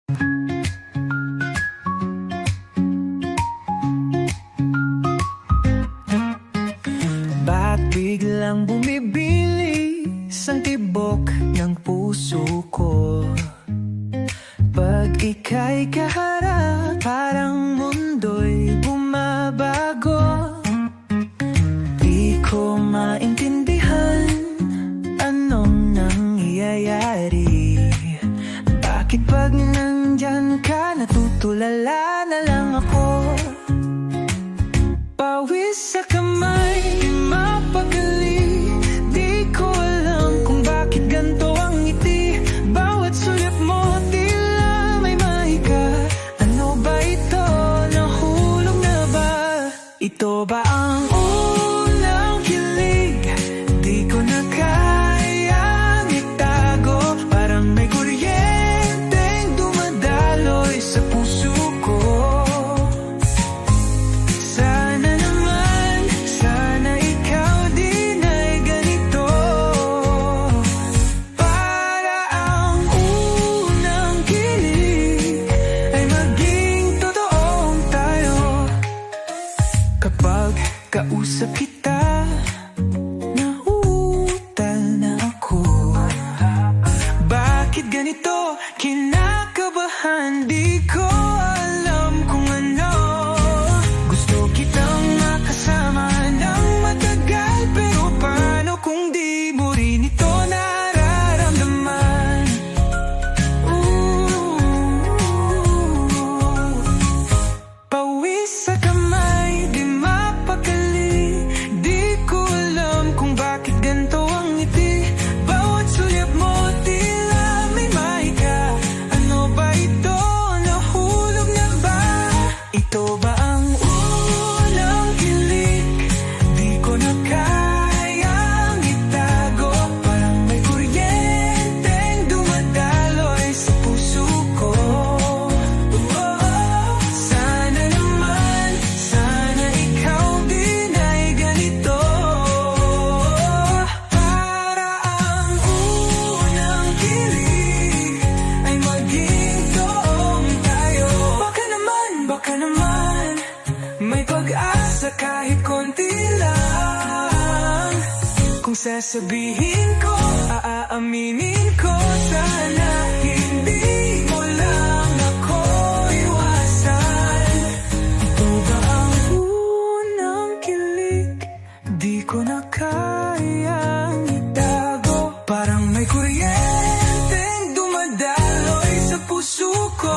Ba't biglang bumibilis ang tibok ng puso ko? Pag ika'y kaharap, parang mundo'y bumabago. Di ko maintindihan anong nangyayari. Bakit pag nandyan ka, natutulala na lang ako? Pawis sa kamay, di mapakali. Di ko alam kung bakit ganito ang ngiti. Bawat sulyap mo, tila may mahika. Ano ba ito? Nahulog na ba? Ito ba ang unang kilig? Di ko na kayang itago. Parang may kuryenteng dumadaloy sa puso ko. Kausap kita, nauutal na ako. Bakit ganito? Kinakabahan, di ko alam kung ano. Gusto kitang makasama ng matagal, pero paano kung di mo rin ito nararamdaman? Pawis sa kamay, di mapakali. Ito ba ang unang kilig? Di ko na kayang itago. Parang may kuryenteng dumadaloy sa puso ko. Sana naman, sana ikaw din ay ganito. Para ang unang kilig ay maging toong tayo. Baka naman may pag-asa kahit konti lang. Kung sasabihin ko, aaminin ko. Sana hindi mo lang ako iwasan. Ito ba ang unang kilig? Di ko na kayang itago. Parang may kuryenteng dumadaloy sa puso ko.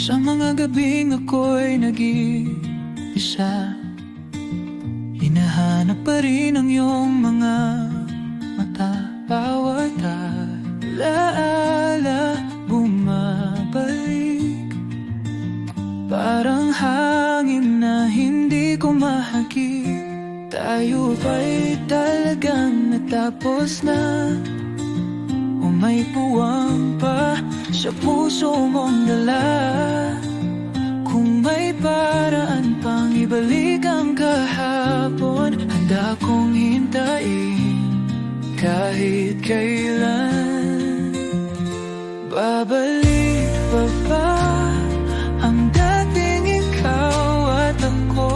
Sa mga gabing ako'y nag-iisa, hinahanap pa rin ang iyong mga mata. Bawat alaala bumabalik, parang hangin na hindi ko mahagip. Tayo ba'y talagang natapos na? O may puwang pa sa puso mong dala? Kung may paraan pang ibalik ang kahapon, handa kong hintayin kahit kailan. Babalik pa ba ang dating ikaw at ako?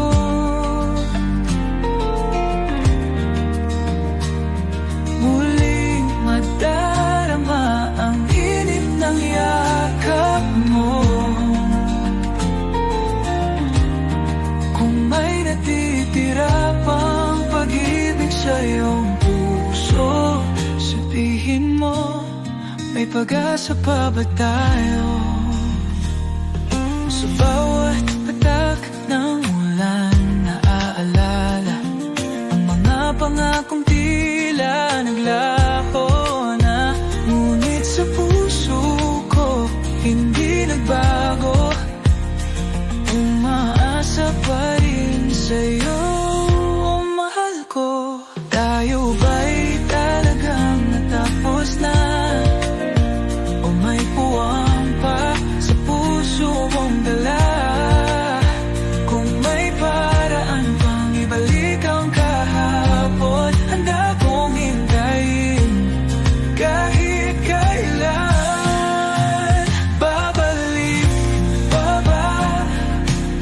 Muling madarama ang init ng yakap mo. Kung may natitira pang pag-ibig sa iyong puso, sabihin mo, may pag-asa pa ba tayo? Sa bawat patak pa rin sa'yo, oh mahal ko. Tayo ba'y talagang natapos na? O may puwang pa sa puso mong dala? Kung may paraan pang ibalik ang kahapon, handa kong hintayin kahit kailan. Babalik pa ba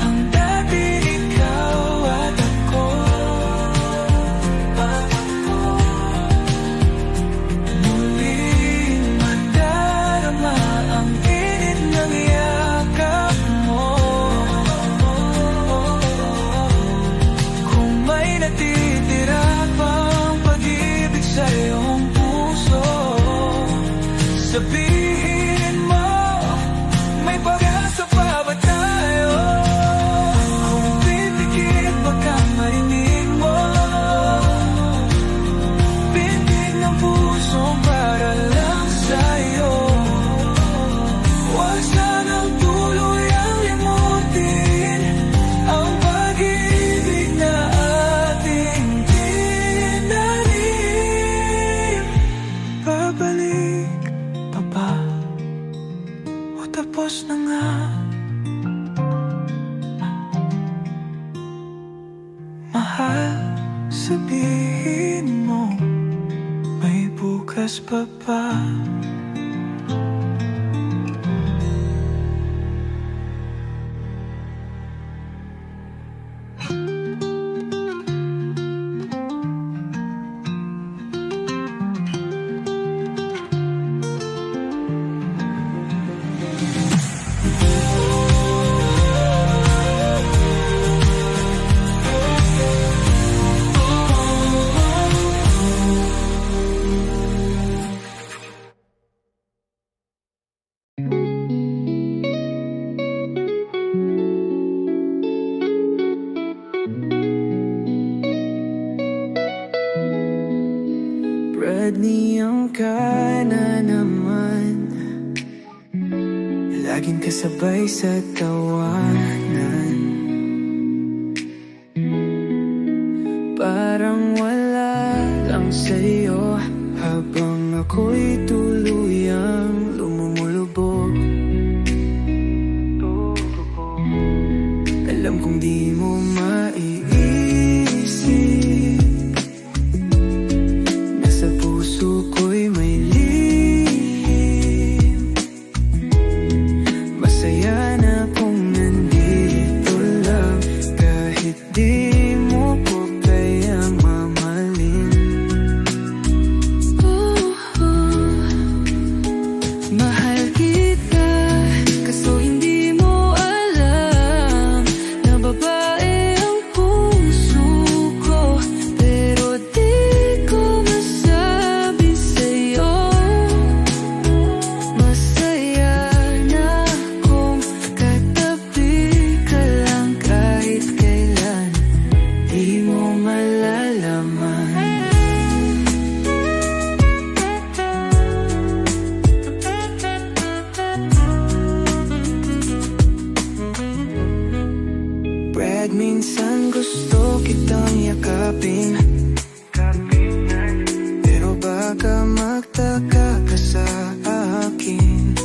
ang dati ikaw at ako? Muling mandarama ang init ng yakap mo. Kung may natitira pang pag-ibig sa iyong puso, sabihin mo, may pag-asa pa ba tayo? Kung pipikit baka marinig mo, pindig ng puso para lang sa'yo. Huwag sanang tuluyang limutin ang pag-ibig na ating tinanim. Babalik pa ba? O tapos na nga? Mahal, sabihin mo, may bukas pa ba? Bradley, ka na naman, laging kasabay sa tawanan. Parang wala lang sa'yo habang ako'y tuluyang lumumulubog. Alam kong di mo maiisip, nasa puso ko'y may lihim. Masaya na kung nandito lang, kahit di mo ko kayang mamahalin. Mahal kita, kaso hindi mo alam na babae ang puso ko. Pero di ko masabi sa'yo, masaya na kung katabi ka lang kahit kailan. Di mo malalaman. Brad, minsan gusto kitang yakapin, pero baka magtaka ka sa akin.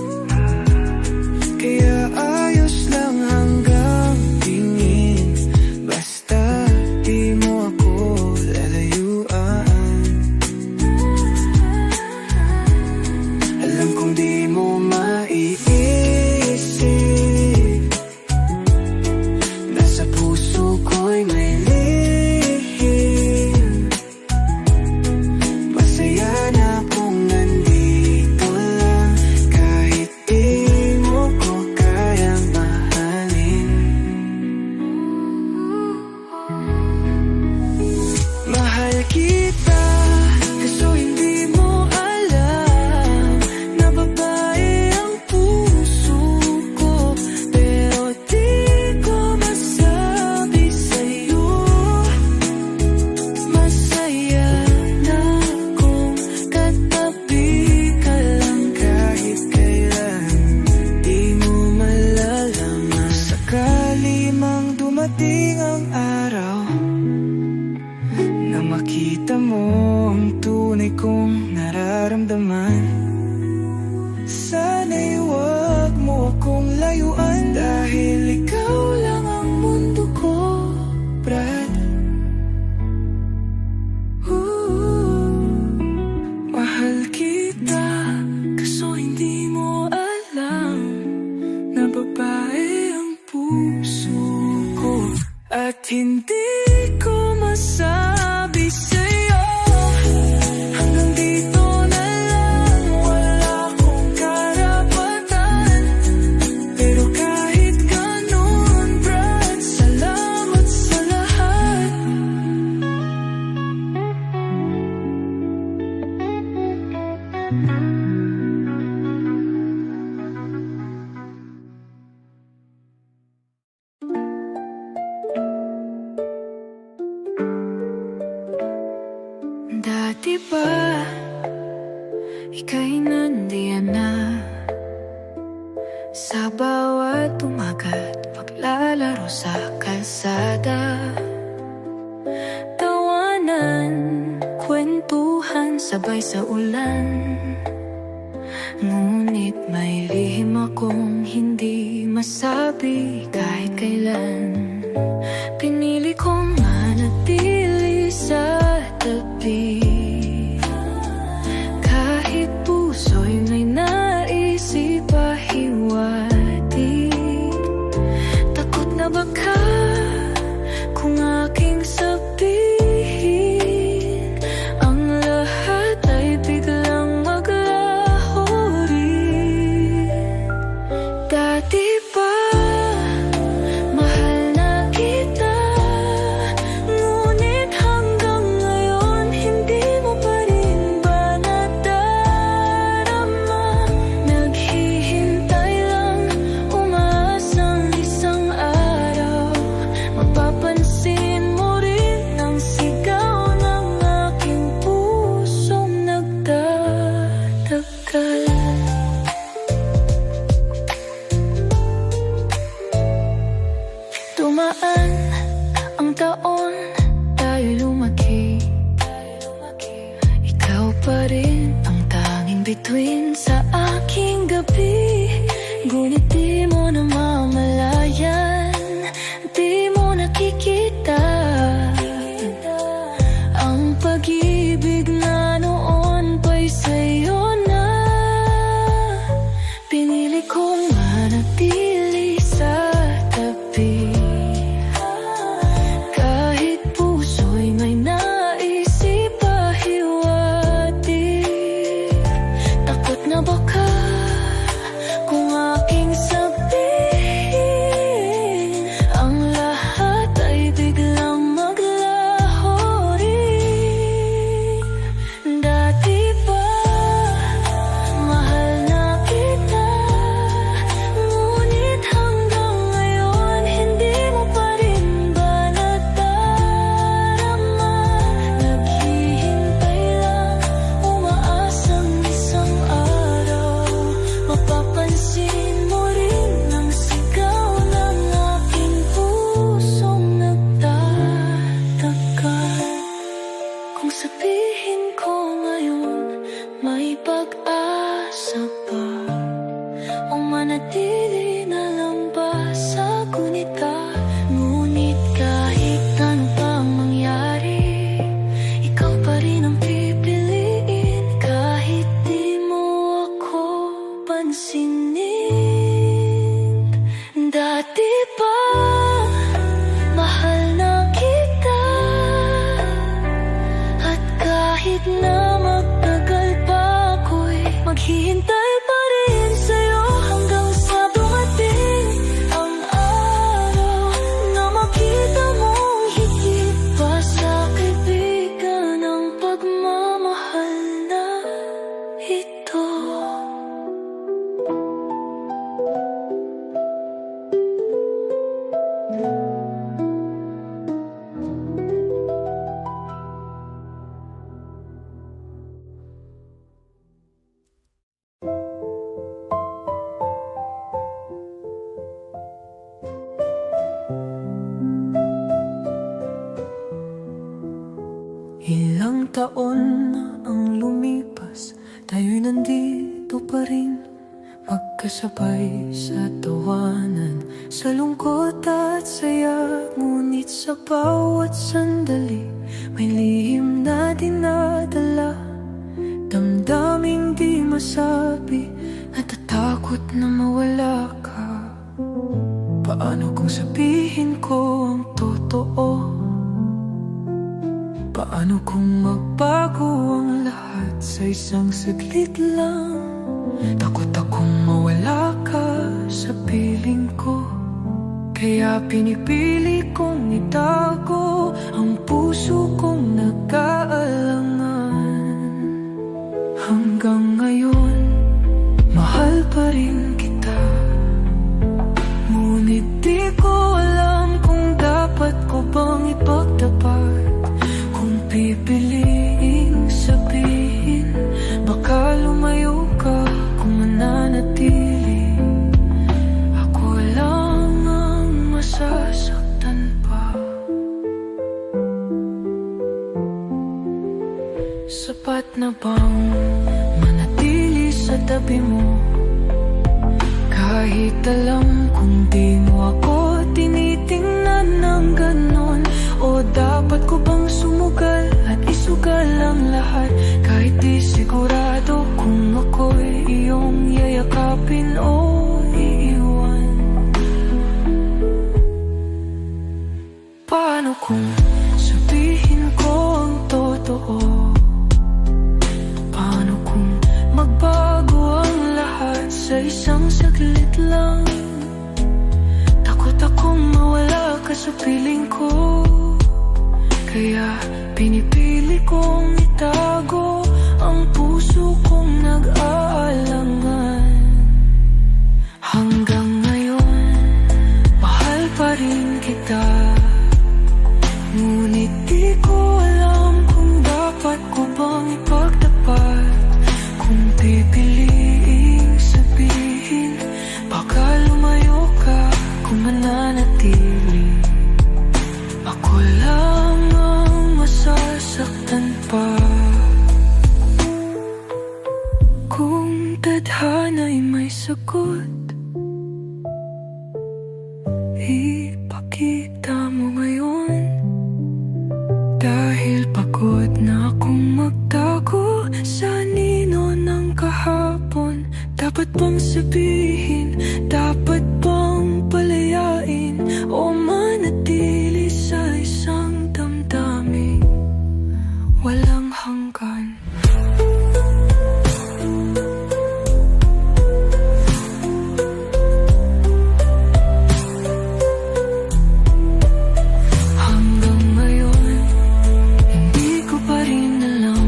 Kaya ayos lang hanggang tingin, basta di mo ako lalayuan. Alam kong di mo maiisip, nasa puso ko'y may lihim. Masaya na kung nandito lang, kahit di mo ko kayang mahalin. Mahal kita, kaso hindi mo alam na babae ang puso ko. Pero di ko masabi sa'yo, masaya na kung katabi ka lang kahit kailan. Di mo malalaman, sakali mang dumating dumating ang araw na makita mo ang tunay kong nararamdaman. Sana'y huwag mo akong layuan, dahil ikaw lang ang mundo ko, Brad. Mahal kita, kaso hindi mo alam na babae ang puso ko. At hindi ko masabi sa'yo, hanggang dito na lang, wala akong karapatan. Pero kahit ganun, Brad, salamat sa lahat. Dati ba ika'y nandiyan na sa bawat umaga't paglalaro sa kalsada? Tawanan, kwentuhan, sabay sa ulan. Ngunit may lihim akong hindi masabi kahit kailan. Pinili kong manatili sa tabi, kahit puso'y may naisip pahiwatig. Takot na baka kung aking sabihin, ang lahat ay biglang maglaho rin. Dati pa mahal na kita, ngunit hanggang ngayon hindi mo pa rin ba nadarama? Naghihintay lang, umaasang isang araw mapapansin mo rin ang sigaw ng aking pusong nagtatagal. Tumaan ang taon, tayo lumaki. Ikaw pa rin ang tanging bituin sa aking gabi. Ngunit di mo namamalayan, di mo nakikita ang pag-ibig na noon pa'y sa'yo na. Pinili kong manatili sa tabi, kahit puso'y may naisip pahiwatig. Takot na baka kung aking sabihin, ang lahat ay biglang taon na ang lumipas, tayo'y nandito pa rin, magkasabay sa tawanan, sa lungkot at saya. Ngunit sa bawat sandali, may lihim na dinadala, damdaming di masabi, natatakot na mawala ka. Paano kung sabihin ko ang totoo? Paano kung magbago ang lahat sa isang saglit lang? Takot akong mawala ka sa piling ko, kaya pinipili kong itago ang puso kong nag-aalangan. Hanggang ngayon, mahal pa rin kita, ngunit di ko alam kung dapat ko bang ipagtapat. Kung pipiliing sabihin, baka lumayo ka. Kung mananatili, ako lang ang masasaktan pa. Sapat na bang manatili sa tabi mo, kahit alam kung di mo ako tinitingnan ng ganon? O dapat ko bang sumugal at isugal ang lahat, kahit di sigurado kung ako'y iyong yayakapin o iiwan? Paano kung sabihin ko ang totoo? Paano kung magbago ang lahat sa isang saglit lang? Takot akong mawala ka sa piling ko, kaya pinipili kong itago ang puso kong nag-aalangan. Hanggang ngayon, mahal pa rin kita, ngunit di ko alam kung dapat ko bang ipagtapat. Kung pipiliing sabihin, baka lumayo ka. Kung mananatili, ako lang ang masasaktan pa. Kung tadhana'y may sagot, ipakita mo ngayon. Dahil pagod na akong magtago sa nino ng kahapon. Dapat bang sabihin, dapat bang palayain, o manatili sa isang damdamin walang hanggan? Hanggang ngayon, hindi ko pa rin alam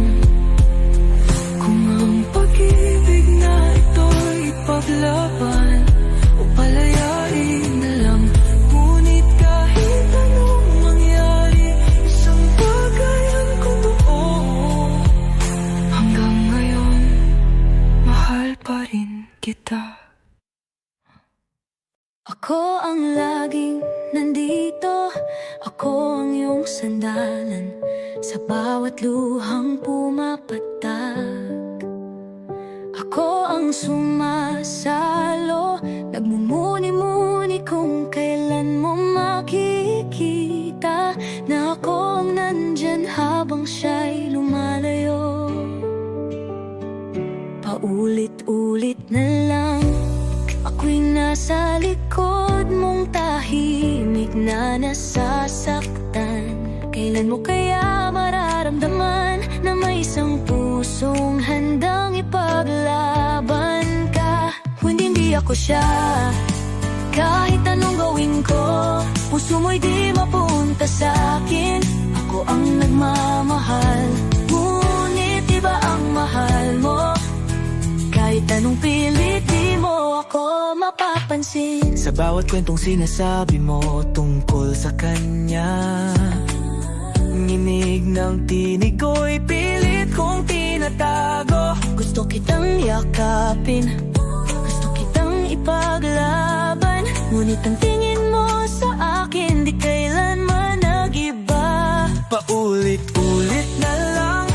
kung ang pag-ibig na ito'y ipaglaban o palayain na lang. Ngunit kahit anong mangyari, isang bagay ang totoo. Hanggang ngayon, mahal pa rin kita. Ako ang laging nandito, ako ang iyong sandalan sa bawat luhang pumapatag. Ako ang sumasalo, nagmumuni-muni kung kailan mo makikita na ako ang nandyan habang siya'y lumalayo. Paulit-ulit na lang, ako'y nasa likod mong tahimik na nasasaktan. Kailan mo kaya mararamdaman na may isang pusong handang ipaglaban ka? Hindi ako siya, kahit anong gawin ko, puso mo'y di mapunta sa'kin. Ako ang nagmamahal, ngunit iba ang mahal mo. Kahit anong pilit, di mo ako mapapansin. Sa bawat kwentong sinasabi mo tungkol sa kanya, nginig ng tinig ko'y pilit kong tinatago. Gusto kitang yakapin, gusto kitang ipaglaban, ngunit ang tingin mo sa akin di kailanman nag-iba. Paulit-ulit na lang,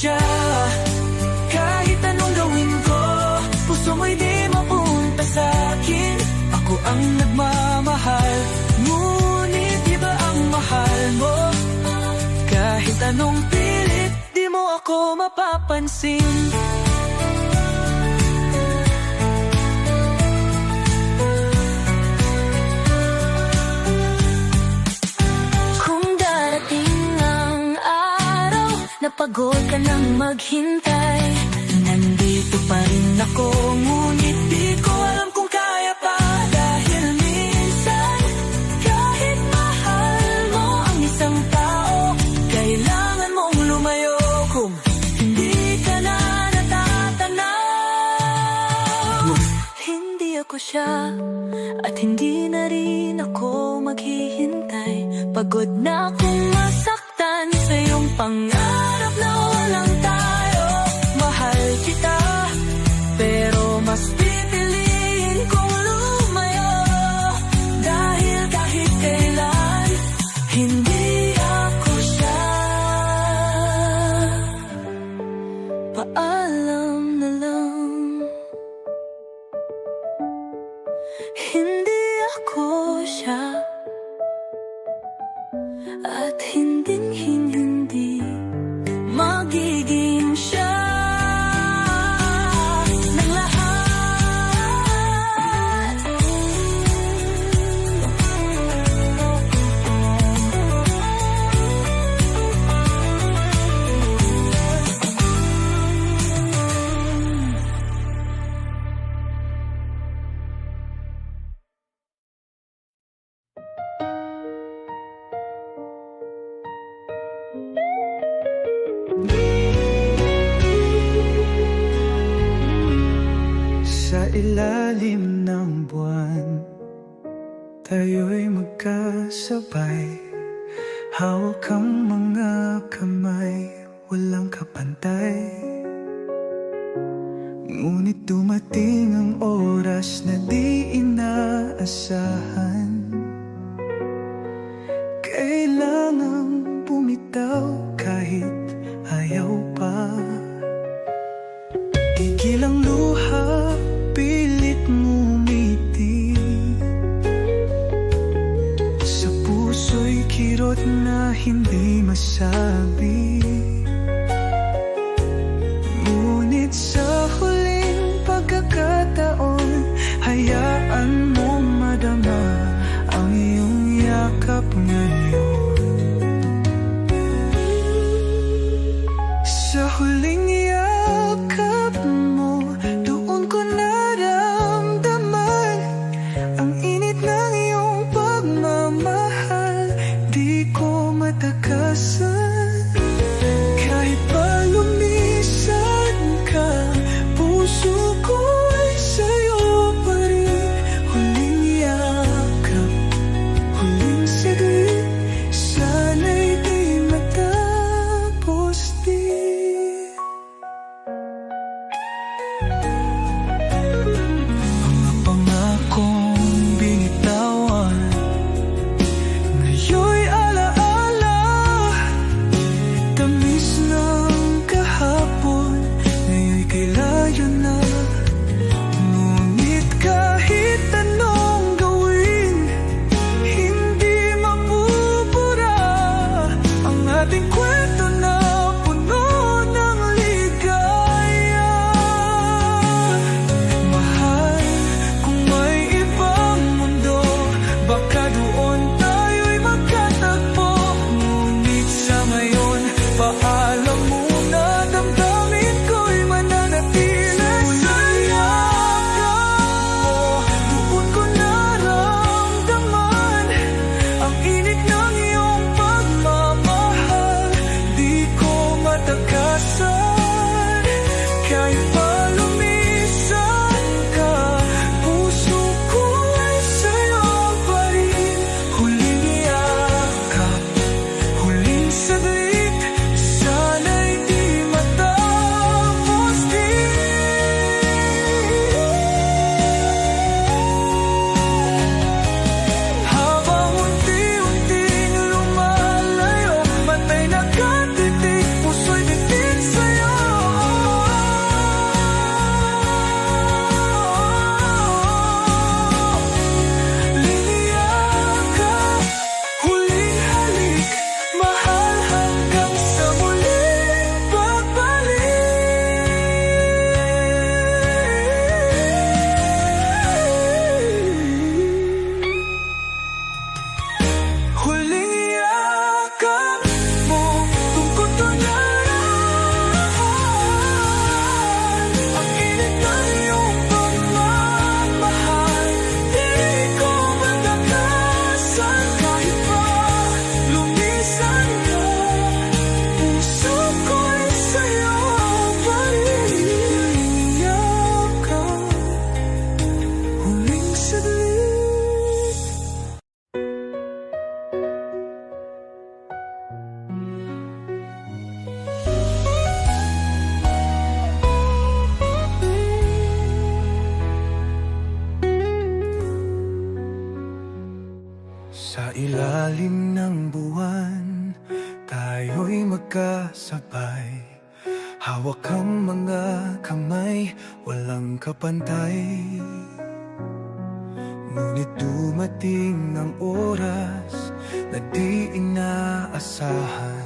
siya. Kahit anong gawin ko, puso mo'y di mapunta sa'kin. Ako ang nagmamahal, ngunit iba ang mahal mo. Kahit anong pilit, di mo ako mapapansin. Napagod ka nang maghintay, nandito pa rin ako, ngunit di ko alam kung kaya pa. Dahil minsan, kahit mahal mo ang isang tao, kailangan mong lumayo kung hindi ka na natatanaw. Hindi ako siya, at hindi na rin ako maghihintay. Pagod na akong masaktan sa iyong pangarap na walang tayo. Mahal kita, pero mas pipiliin kong lumayo. Dahil kahit kailan, hindi ako siya. Paalam na lang, hindi ako siya. At hindi magiging siya ng lahat. Sa ilalim ng buwan, tayo'y magkasabay. Hawak ang mga kamay, walang kapantay. Ngunit dumating ang oras na di inaasahan. Kailangang bumitaw kahit ayaw pa. Tigil ang luha, pilit ngumiti. Sa puso'y kirot na hindi masabi. Ngunit sa huling pagkakataon, hayaan mo madama ang iyong yakap ngayon. Sa huling yakap mo, doon ko naramdaman ang init ng iyong pagmamahal. Di ko matakasan. Kahit pa lumisan ka, puso ko'y sa'yo pa rin. Huling yakap, huling saglit, sana'y di matapos din. Mga pangakong binitawan, ngayon'y alaala. Tamis ng kahapon, ngayon'y kay layo na. Ngunit kahit anong gawin, hindi mabubura ang ating kwento na puno ng ligaya. Mahal, kung may ibang mundo, baka doon tayo'y magkatagpo. Ngunit sa ngayon, paalam muna, damdamin ko'y mananatili sa yakap mo. Doon ko naramdaman ang init ng iyong pagmamahal. magkasabay. Hawak ang mga kamay, walang kapantay. Ngunit dumating ang oras na di inaasahan.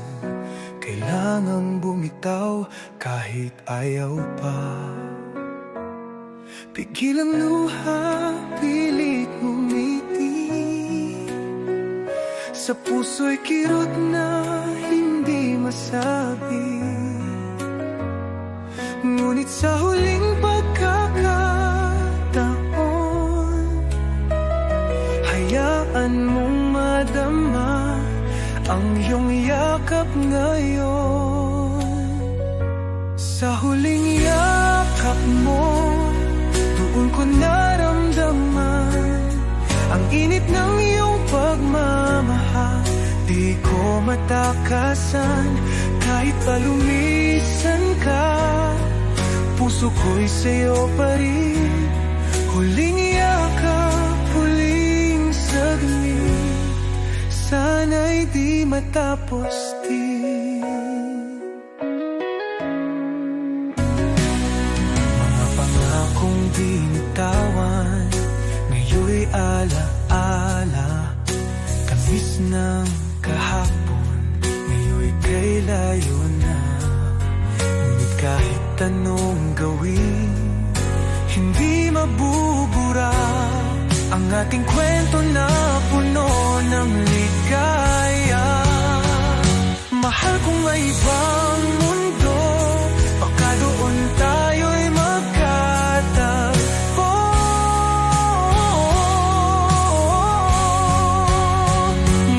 Kailangang bumitaw kahit ayaw pa. Pigil ang luha, pilit ngumiti. Sa puso'y kirot na hindi masabi. Ngunit sa huling pagkakataon, hayaan mong madama ang iyong yakap ngayon. Sa huling yakap mo, doon ko naramdaman ang init ng iyong pagmamahal. Di ko matakasan kahit palumisan ka. Puso ko'y sa'yo pa rin. Huling yakap, huling saglit, sana'y di matapos din. Mga pangakong binitawan, ngayon'y ala-ala. Tamis ng kahapon, ngayon'y kay layo na. Ngunit kahit anong gawin, hindi mabubura ang ating kwento na puno ng ligaya. Mahal kong may ibang mundo, baka doon tayo'y magkatagpo.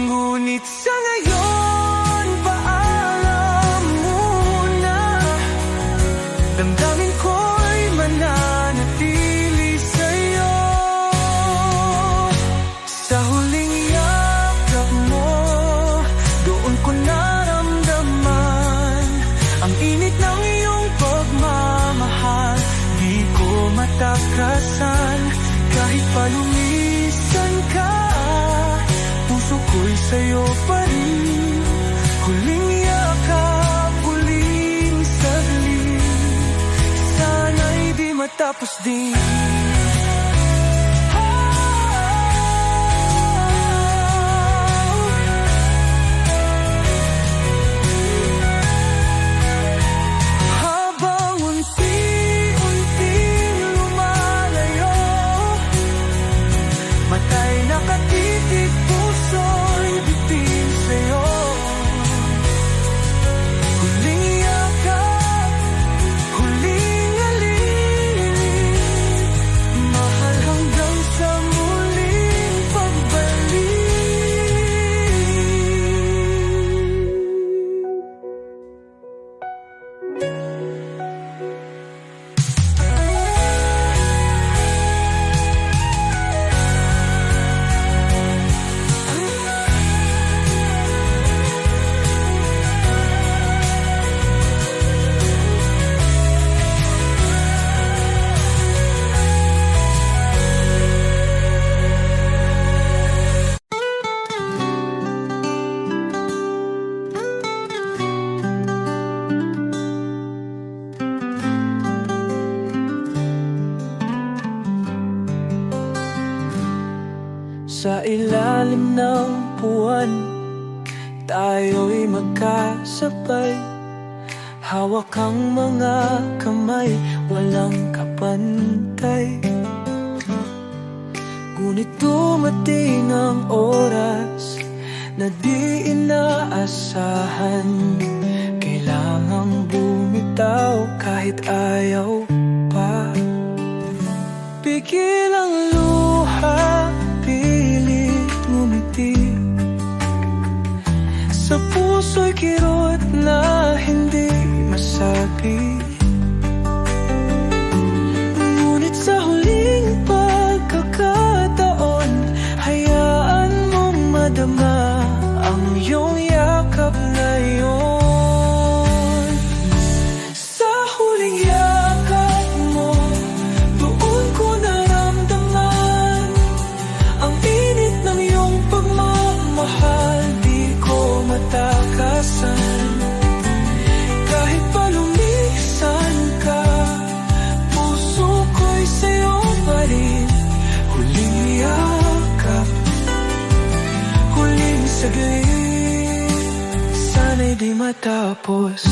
Ngunit sa ngayon, paalam muna. Damdamin ko'y mananatili sa'yo. Sa huling yakap mo, doon ko naramdaman ang init ng iyong pagmamahal. Di ko matakasan kahit palumisan ka. Puso ko'y sa'yo pa rin. Huling yakap, huling saglit, sana'y di matapos din. Habang unti-unting lumalayo, mata'y nakatitig, puso'y bitin sa'yo. Huling yakap, huling alin, mahal hanggang sa muling pagbalik. Sa ilalim ng buwan, tayo'y magkasabay. Hawak ang mga kamay, walang kapantay. Ngunit dumating ang oras na di inaasahan. Kailangang bumitaw kahit ayaw pa. Pigil ang luha, pilit ngumiti. Sa puso'y kirot na hindi masabi. Ngunit sa huling pagkakataon, hayaan mong madama ang iyong yakap ngayon. Sa huling yakap mo, doon ko naramdaman ang init ng iyong pagmamahal. Di ko matakasan di matapos.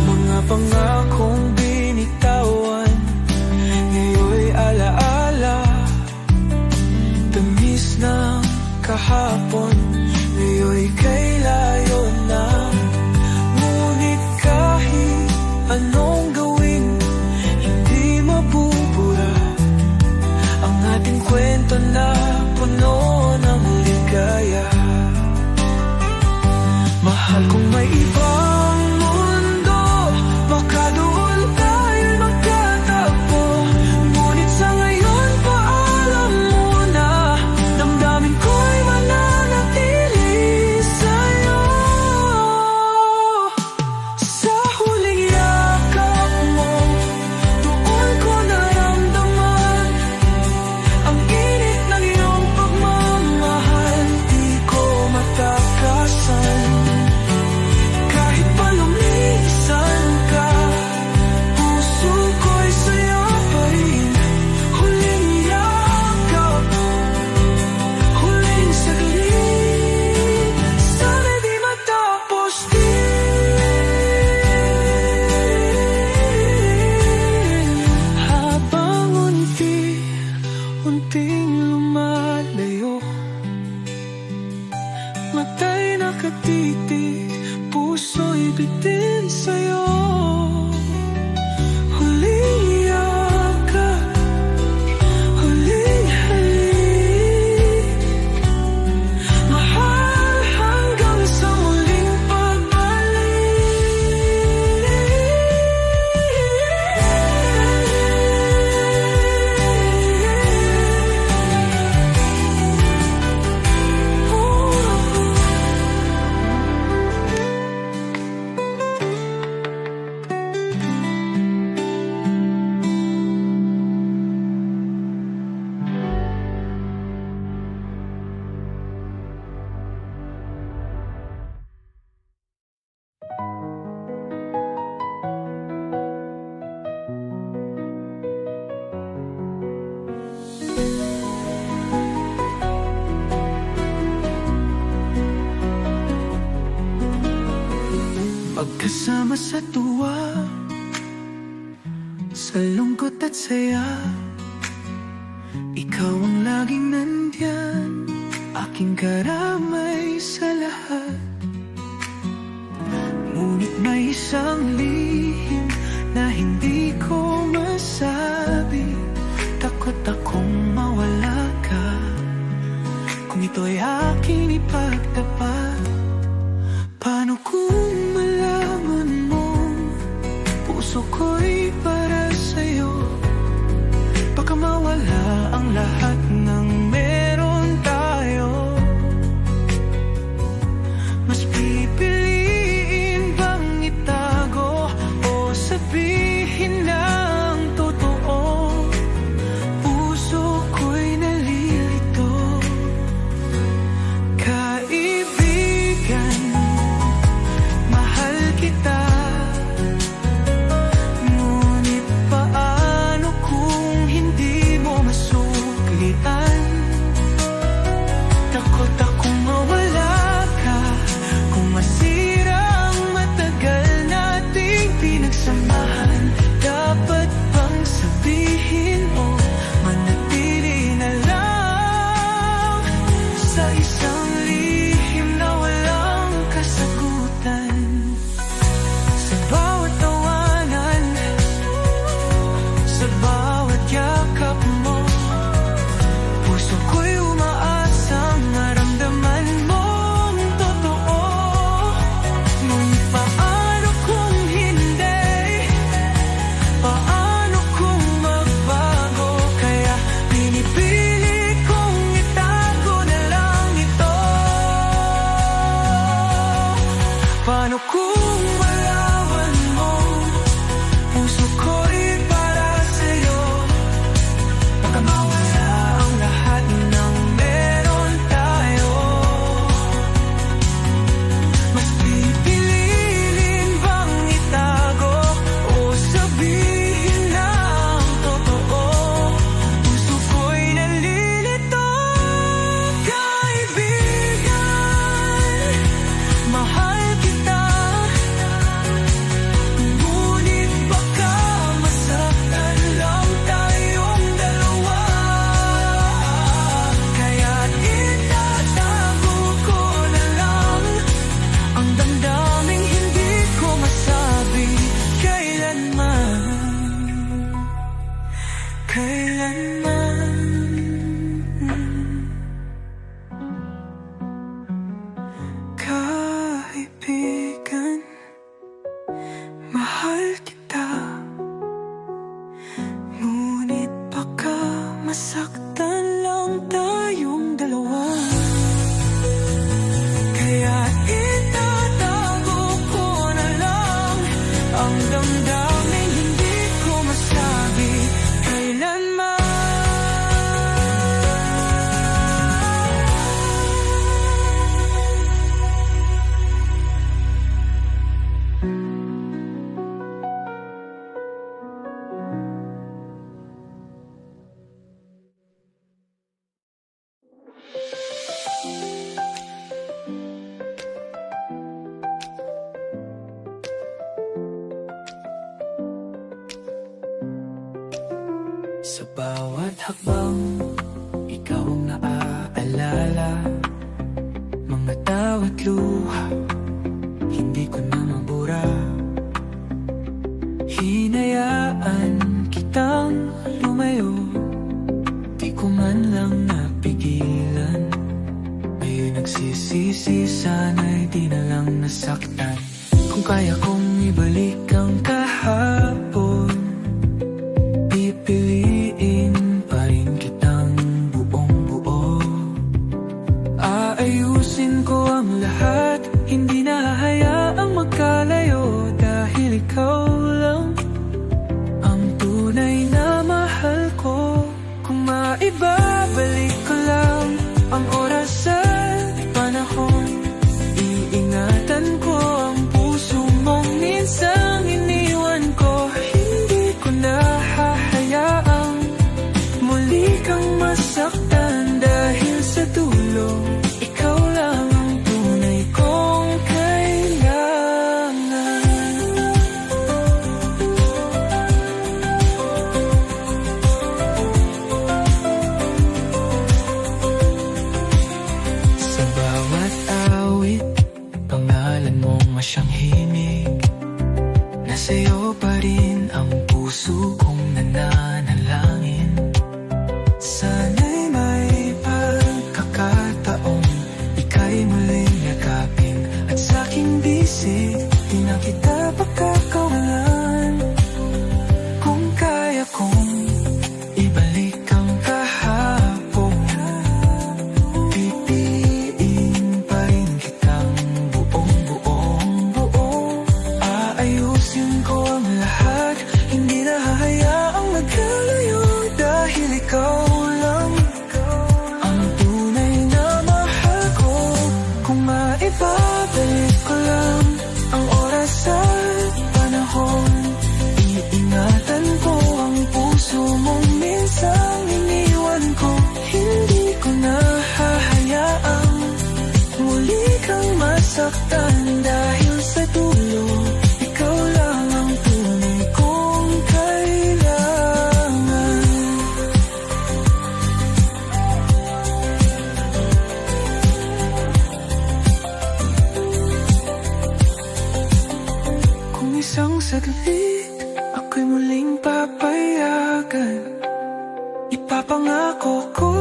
Mga pangakong binitawan, ngayon'y alaala. Tamis ng kahapon, ngayon'y kay layo na. Ngunit kahit anong gawin, hindi mabubura ang ating kwento na puno ng ligaya. Mahal kong may ibang mundo, baka doon tayo'y magkatagpo. Ngunit sa ngayon, paalam muna, damdamin ko'y mananatili sa'yo. Sa huling yakap mo, doon ko naramdaman ang init ng iyong pagmamahal. Di ko matakasan kahit pa lumisan ka, puso ko'y sa'yo pa rin. Huling yakap, huling saglit, sana'y di matapos din. Habang unti-unting lumalayo, mata'y nakatitig, puso'y bitin sa'yo. Huling yakap, huling halik, mahal hanggang sa muling pagkasama sa tuwa, sa lungkot at saya. Ikaw ang laging nandyan, aking karamay sa lahat. Ngunit may isang lihim na hindi ko masabi. Takot akong mawala ka, kung ito'y aking ipagtapat. Paano kung malaman mo, puso ko'y para sa'yo? Baka mawala ang lahat ng meron tayo. Mas pipiliin bang itago o sabihin ng totoo? Puso ko'y nalilito, hakbang, ikaw ang naaalala. Mga tawat luha, hindi ko na mabura. Hinayaan kitang lumayo, di ko man lang napigilan. Ngayon nagsisisi, sana'y di na lang nasaktan. Kung kaya kong ibalik ang kahapon, pipiliin pa rin kitang buong buo. Aayusin ko ang lahat, hindi na hayaang magkalayo. Dahil ikaw lang ang tunay na mahal ko. Kung maibabalik ko lang ang oras at panahon, iingatan ko ang puso mong minsang iniwan ko. Hindi ko na hahayaang muli kang masaktan. Dahil sa dulo, ikaw lang ang tunay kong kailangan. Sa bawat awit, pangalan mo masyang himig. Nasa'yo pa rin ang puso kong nananalangin. Sana'y may pagkakataong ika'y muling yakapin. At sa'king bisig, di na kita pagkakawalan. Kung kaya kong ibalik ang kahapon, pipiliin pa rin kitang buong buo. Aayusin ko ang lahat, hindi na hahayaang magkalayo. Dahil ikaw lang ang tunay na mahal ko. Kung maibabalik ko lang ang oras at panahon, iingatan ko ang puso mong minsang iniwan ko. Hindi ko na hahayaang muli kang masaktan. Dahil sa dulo, ikaw lang ang tunay kong kailangan. Kung isang saglit ako'y muling papayagan, ipapangako ko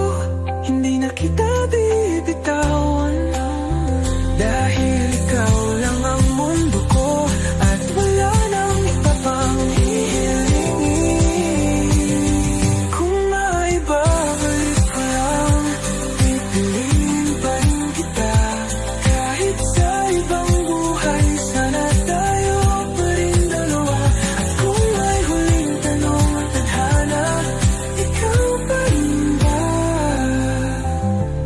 hindi na kita bibitawan. Dahil ikaw lang ang mundo ko, at wala nang iba pang hihilingin. Kung maibabalik ko lang, pipiliin pa rin kita. Kahit sa ibang buhay, sana tayo pa rin dalawa. At kung may huling tanong at tadhana, ikaw pa rin ba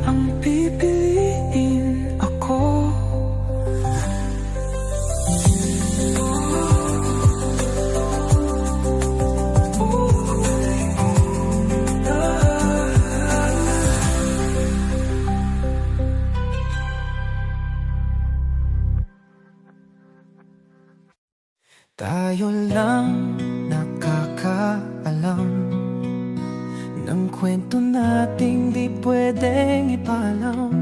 ang pipiliin ako? Tayo lang nakakaalam ng kwento nating di pwedeng ipalam.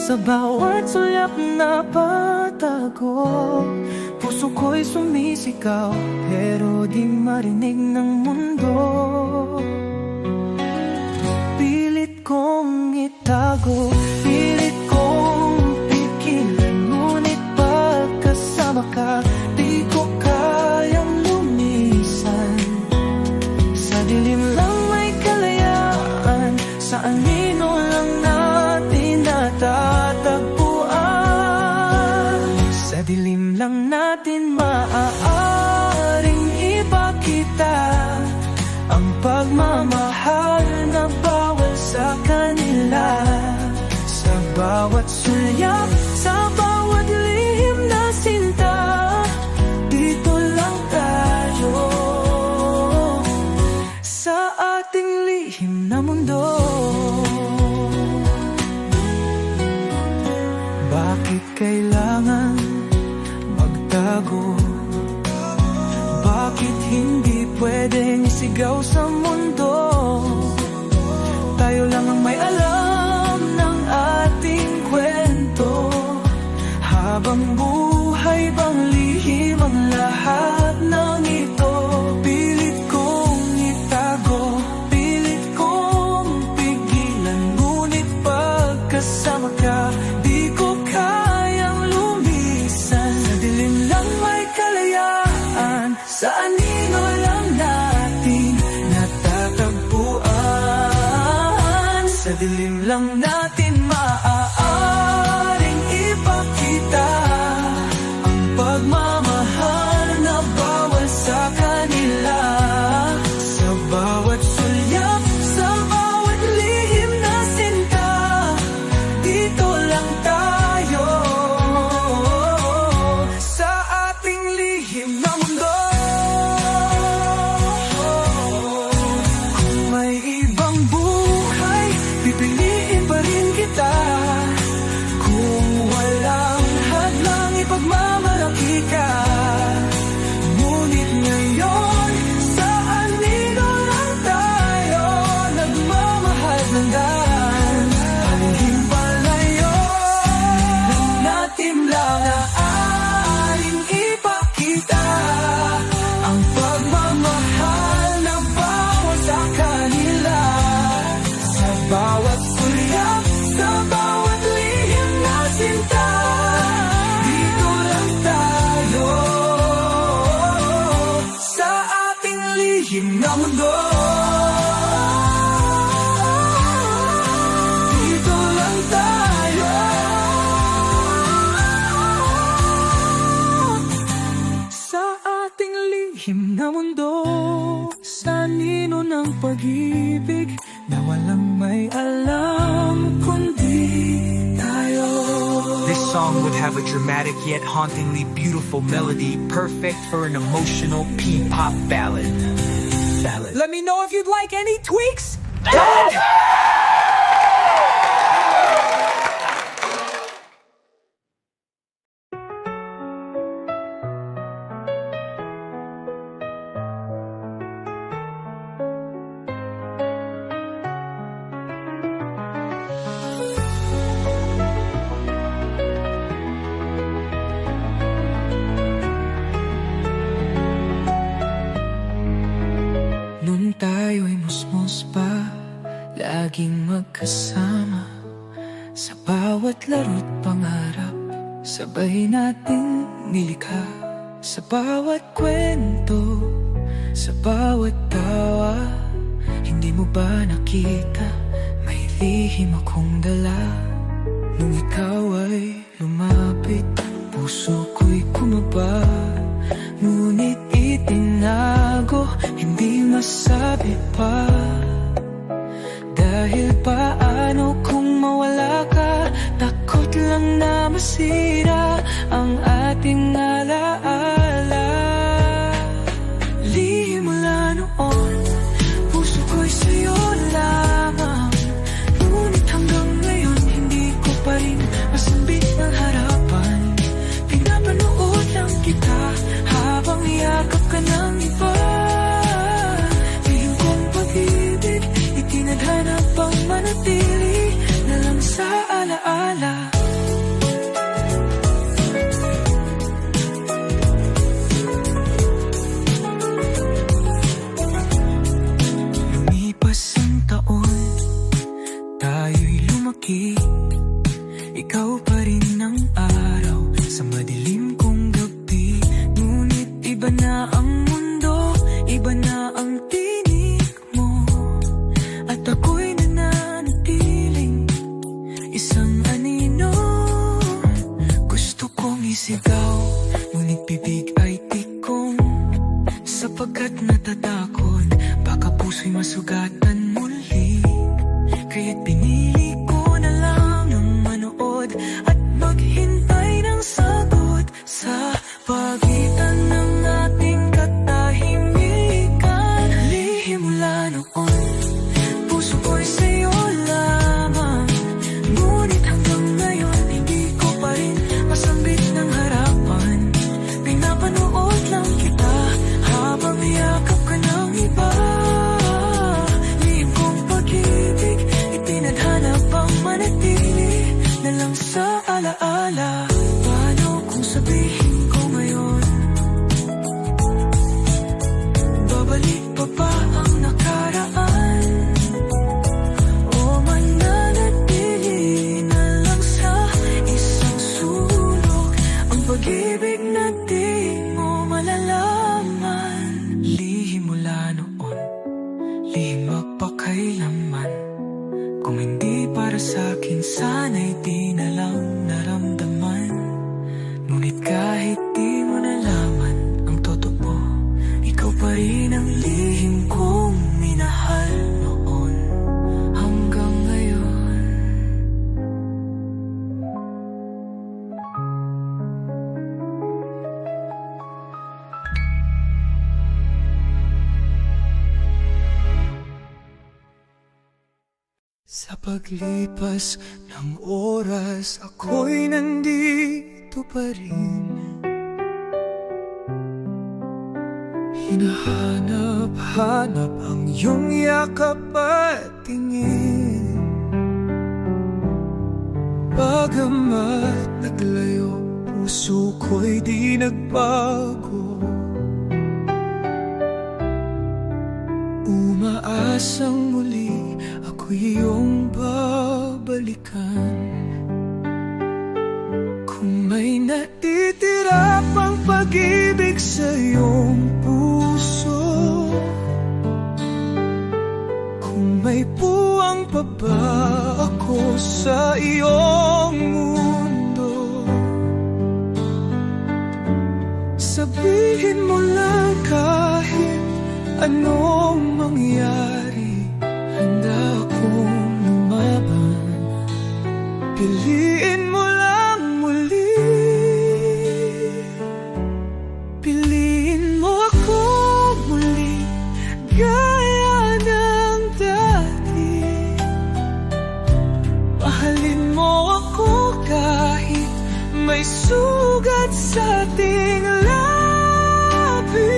Sa bawat sulyap na patago, puso ko'y sumisigaw, pero di marinig ng mundo. Pilit kong itago, pilit kong pigilan, ngunit pagkasama ka, di ko kayang lumisan. Sa dilim lang may kalayaan, sa anino lang natin natatagpuan. Sa dilim lang natin maaaring ipakita ang pagmamahal na bawal sa kanila. Sa bawat sulyap, sa bawat lihim na sinta, dito lang tayo sa ating lihim na mundo. Bakit kailangan magtago? Bakit hindi pwede pwedeng isigaw sa mundo. Tayo lang ang may alam ng ating kwento. Habang buhay bang lihim ang lahat ng ito. Pilit kong itago, pilit kong pigilan, ngunit pagkasama ka, di ko kayang lumisan. Sa dilim lang may kalayaan, sa anino lang natin natatagpuan. Sa dilim lang natin maaaring ipakita ang pagmamahal na bawal sa kanila. Sa bawat sulyap, sa bawat lihim na sinta, dito lang tayo sa ating lihim na mundo. Kung may ibang buhay, pipiliin pa rin kita. Kung walang hadlang, ipagmamalaki ka. Ngunit ngayon, sa anino lang tayo nagmamahal ng daan. Halihim palayo, lang natin lang naaring ipakita ang pagmamahal na bawal sa kanila. Sa bawat sulyap, sa bawat lihim na sinta, dito lang tayo sa ating lihim na mundo. Dito lang tayo sa ating lihim na mundo. Sa nino ng pag-ibig na walang may alam kundi tayo. This song would have a dramatic yet hauntingly beautiful melody, perfect for an emotional P-pop ballad. Let me know if you'd like any tweaks. Nung tayo'y musmos pa, laging magkasama. Sa bawat laro't pangarap, sabay nating nilikha. Sa bawat kwento, sa bawat tawa, hindi mo ba nakita may lihim akong dala? Nung ikaw ay lumapit, puso ko'y kumaba. Ngunit itinago, hindi masabi pa. Dahil paano kung mawala ka? Takot lang na masira ang ating alaala. Lihim mula noon, puso ko'y sa'yo lamang. Ngunit hanggang ngayon, hindi ko pa rin masambit ng harapan. Pinapanood lang kita habang yakap ka ng iba. Lihim kong pag-ibig, itinadhana pang manatili na lang sa alaala. Lumipas ang taon, tayo'y lumaki. Ikaw pa rin ang araw sa madilim kong gabi. Ngunit iba na ang mundo, iba na ang tinig mo. At ako'y nananatiling isang anino. Gusto kong isigaw, ngunit bibig ay tikong. Sapagkat natatakot, baka puso'y masugatan muli. Kaya't pinili ko na lang ng manood at maghintay ng sagot sa pagitan ng ating katahimikan. Lihim mula noon, puso ko'y sa'yo lamang. Ngunit hanggang ngayon, hindi ko pa rin masambit ng harapan. Pinapanood lang kita habang yakap ka ng alaala. Paano kung sabihin ko ngayon, babalik pa ba ang nakaraan? O mananatili na lang sa isang sulok ang pag-ibig na di mo malalaman. Lihim mula noon, lihim magpakailanman. Kung hindi para sa'kin, sana'y di na lang naramdaman. Ngunit kahit di mo nalaman ang totoo, ikaw pa rin ang lihim kong minahal noon hanggang ngayon. Sa paglipas ng oras, ako'y nandito pa rin. Hinahanap-hanap ang iyong yakap at tingin. Bagamat naglayo, puso ko'y di nagbago. Umaasang muli ako'y iyong babalikan. Kung may natitira pang pag-ibig sa iyong puso, kung may puwang pa ba ako sa iyong mundo, sabihin mo lang kahit anong mangyari, handa akong lumaban. Piliin mo lang muli, piliin mo ako muli, gaya ng dati. Mahalin mo ako kahit may sugat sa ating labi.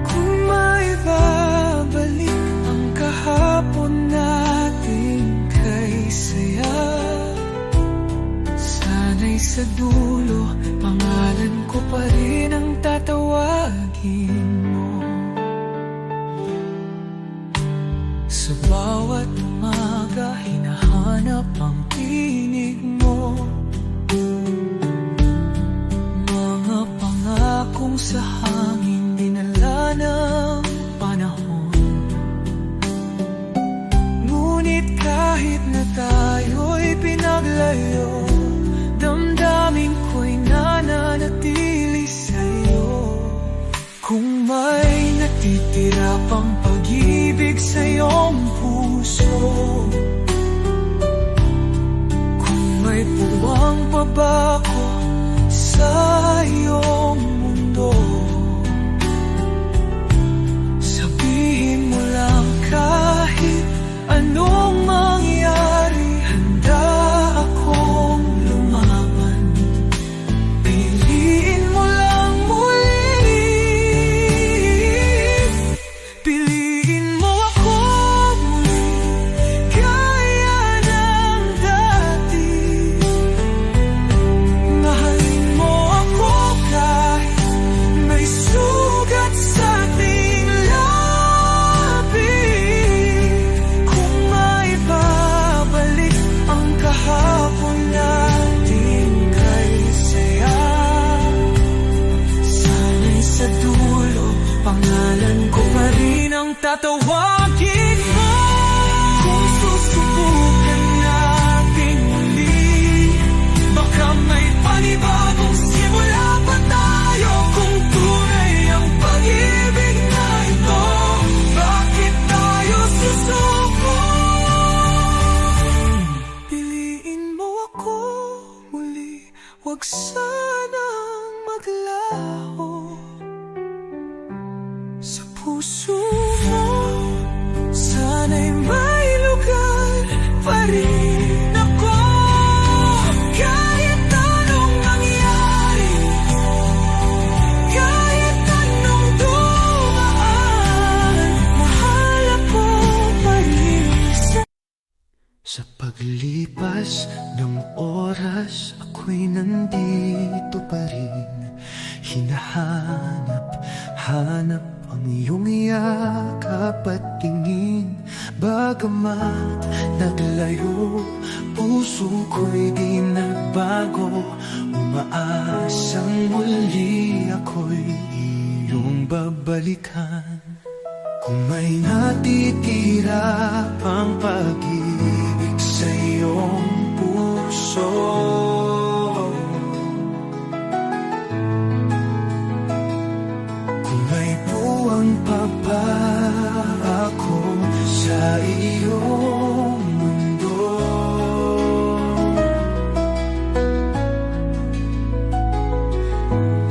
Kung may babalik ang kahapon natin kay saya, sana'y sa dulo pangalan ko pa rin ang tatawagin mo. Sa bawat umaga hinahanap ang tinig mo, mga pangakong sa hangin dinala ng panahon. Ngunit kahit na tayo'y pinaglayo, damdamin ko'y nananatili sa'yo. Kung may natitira pang pag-ibig sa iyong puso, kung may puwang pa ba ako sa iyong mundo, sabihin mo lang kahit anong mangyari, handa akong lumaban. Piliin mo lang muli, piliin mo ako muli. Sa paglipas ng oras, ako'y nandito pa rin. Hinahanap ang iyong yakap at tingin. Bagamat naglayo, puso ko'y di nagbago. Umaasang muli ako'y iyong babalikan. Kung may natitira pang pag-ibig sa iyong puso, kung may puwang pa ba ako sa iyong mundo,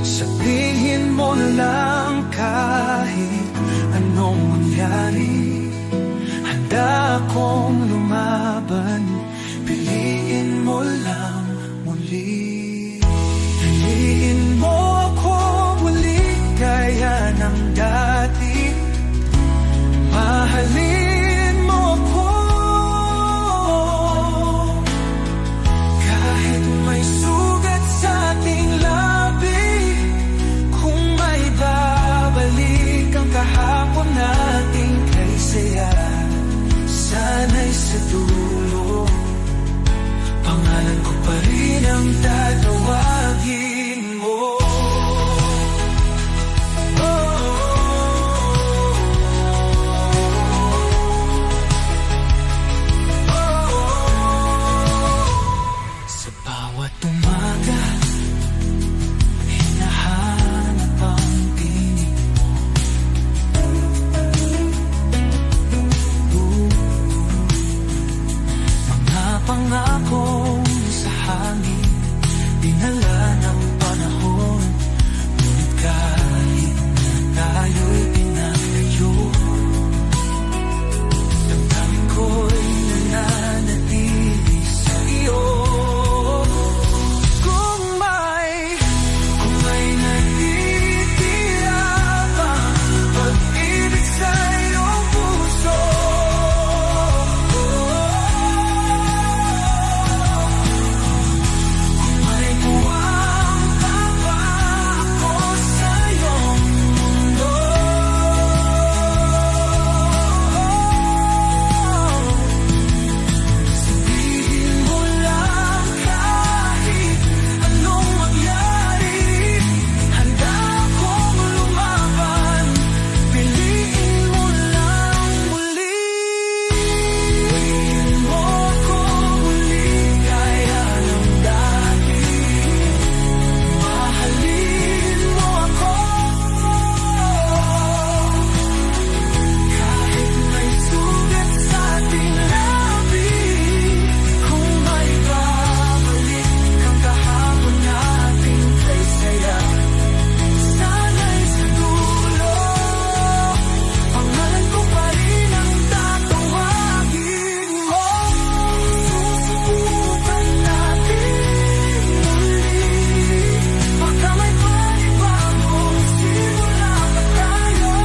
sabihin mo lang kahit anong mangyari. Handa akong lumaban, piliin mo lang muli. Piliin mo ako muli gaya ng dati. Mahalin mo ako kahit may sugat sa ating labi. Kung may babalik ang kahapon nating kay saya, sana'y sa dulo pangalan ko pa rin ang tatawagin mo. Sa bawat umaga, hinahanap ang tinig mo. Mga pangakong sa hangin, dinala ng panahon. Ngunit kahit na tayo'y pinaglayo, damdamin ko'y nananatili sa iyo. Kung may natitira pang pag-ibig sa iyong puso, kung may puwang pa ba ako sa iyong mundo, sabihin mo lang kahit anong mangyari. Handa akong lumaban, piliin mo lang muli. Piliin mo ako muli gaya ng dati. Mahalin mo ako kahit may sugat sa ating labi. Kung may babalik ang kahapon nating kay saya, sana'y sa dulo pangalan ko pa rin ang tatawagin mo. Susubukan natin muli, baka may panibagong simula pa tayo.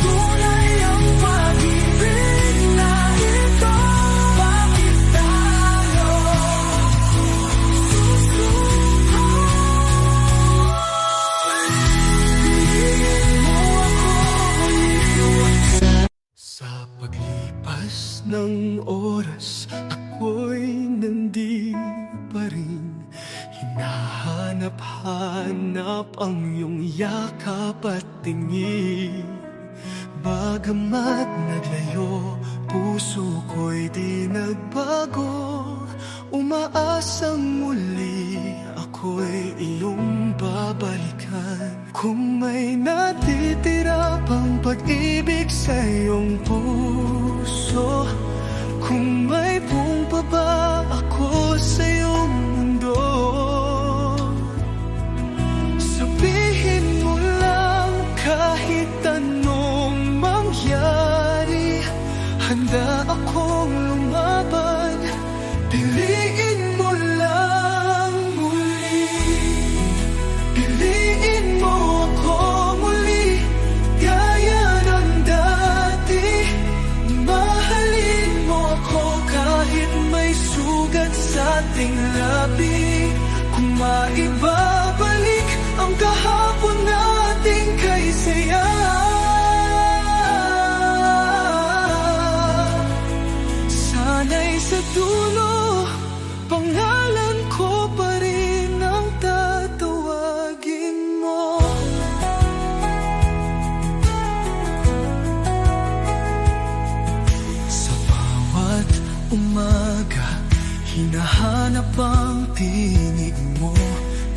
Tunay ang pag-ibig na ito, bakit tayo susuko? Piliin mo ako muli. Sa paglipas ng oras, ako'y nandito pa rin. Hinahanap-hanap ang iyong yakap at tingin. Bagamat naglayo, puso ko'y di nagbago. Umaasang muli ako'y iyong babalikan. Kung may natitira pang pag-ibig sa iyong puso, kung may buong pa ba ako sa iyong mundo, sabihin mo lang kahit anong mangyari. Handa akong lumaban, piliin mo lang muli. Piliin mo ako muli gaya ng dati. umaga, hinahanap ang tinig mo.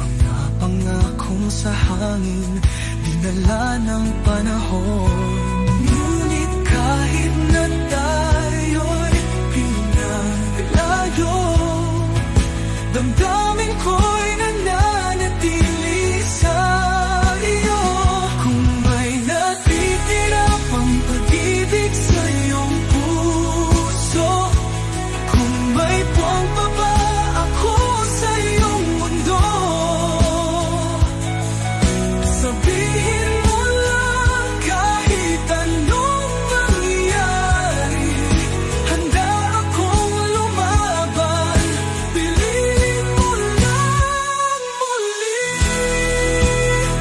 Mga pangakong sa hangin, dinala ng panahon. Ngunit kahit na tayo'y pinaglayo, damdamin ko'y nananatili sa iyo. Kung may natitira pang pag-ibig sa iyong puso, kung may buwang pa ba ako sa iyong mundo, sabihin mo lang kahit anong mangyari. Handa akong lumaban, piliin mo lang muli.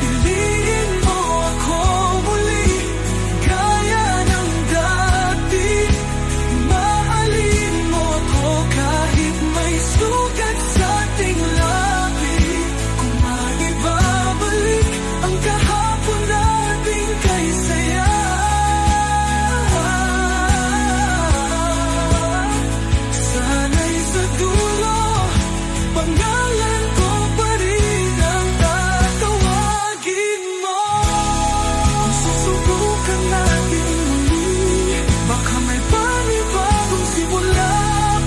Piliin mo ako muli, gaya ng dati. Mahalin mo ko kahit may sugat sa ating labi. Kung maibabalik ang kahapon nating kay saya, sana'y sa dulo, pangalan ko pa rin ang tatawagin mo. Kung susubukan natin muli, baka may panibagong simula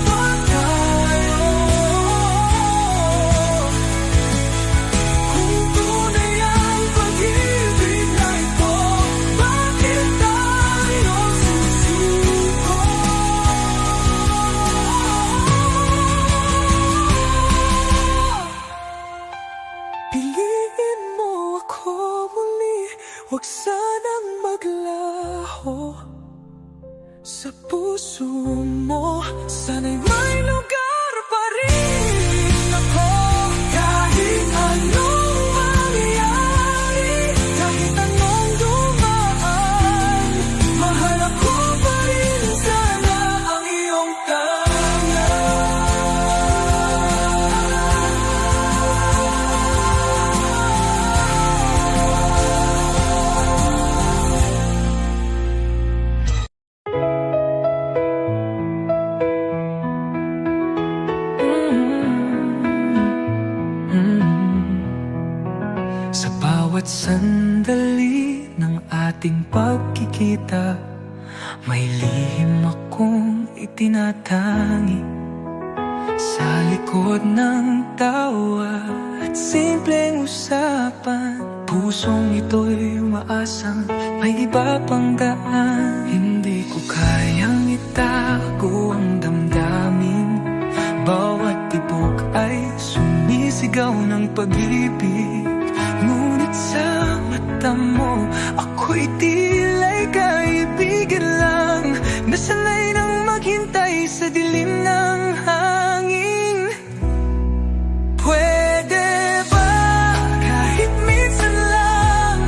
pa tayo. Kung tunay ang pag-ibig na ito, bakit tayo susuko? Piliin mo ako muli, huwag sanang maglaho. Sa puso mo, sana'y may lugar pa rin ako. Kahit anong mangyari, kahit anong dumaan, mahal ako pa rin sana ang iyong Sa bawat sandali ng ating pagkikita, may lihim akong itinatangi. Sa likod ng tawa at simpleng usapan, pusong ito'y umaasang may iba pang daan. Hindi ko kayang itago ang damdamin, bawat tibok ay sumisigaw ng pag-ibig. Ngunit sa mata mo, ako'y tila'y kaibigan lang, nasanay nang maghintay sa dilim ng hangin. Pwede ba kahit minsan lang,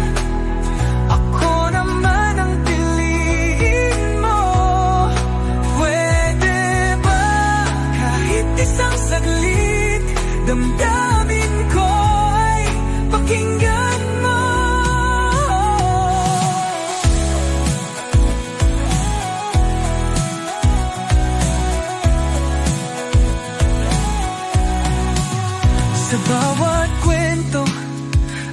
ako naman ang piliin mo? Pwede ba kahit isang saglit, damdamin ko ay pakinggan mo? Sa bawat kwento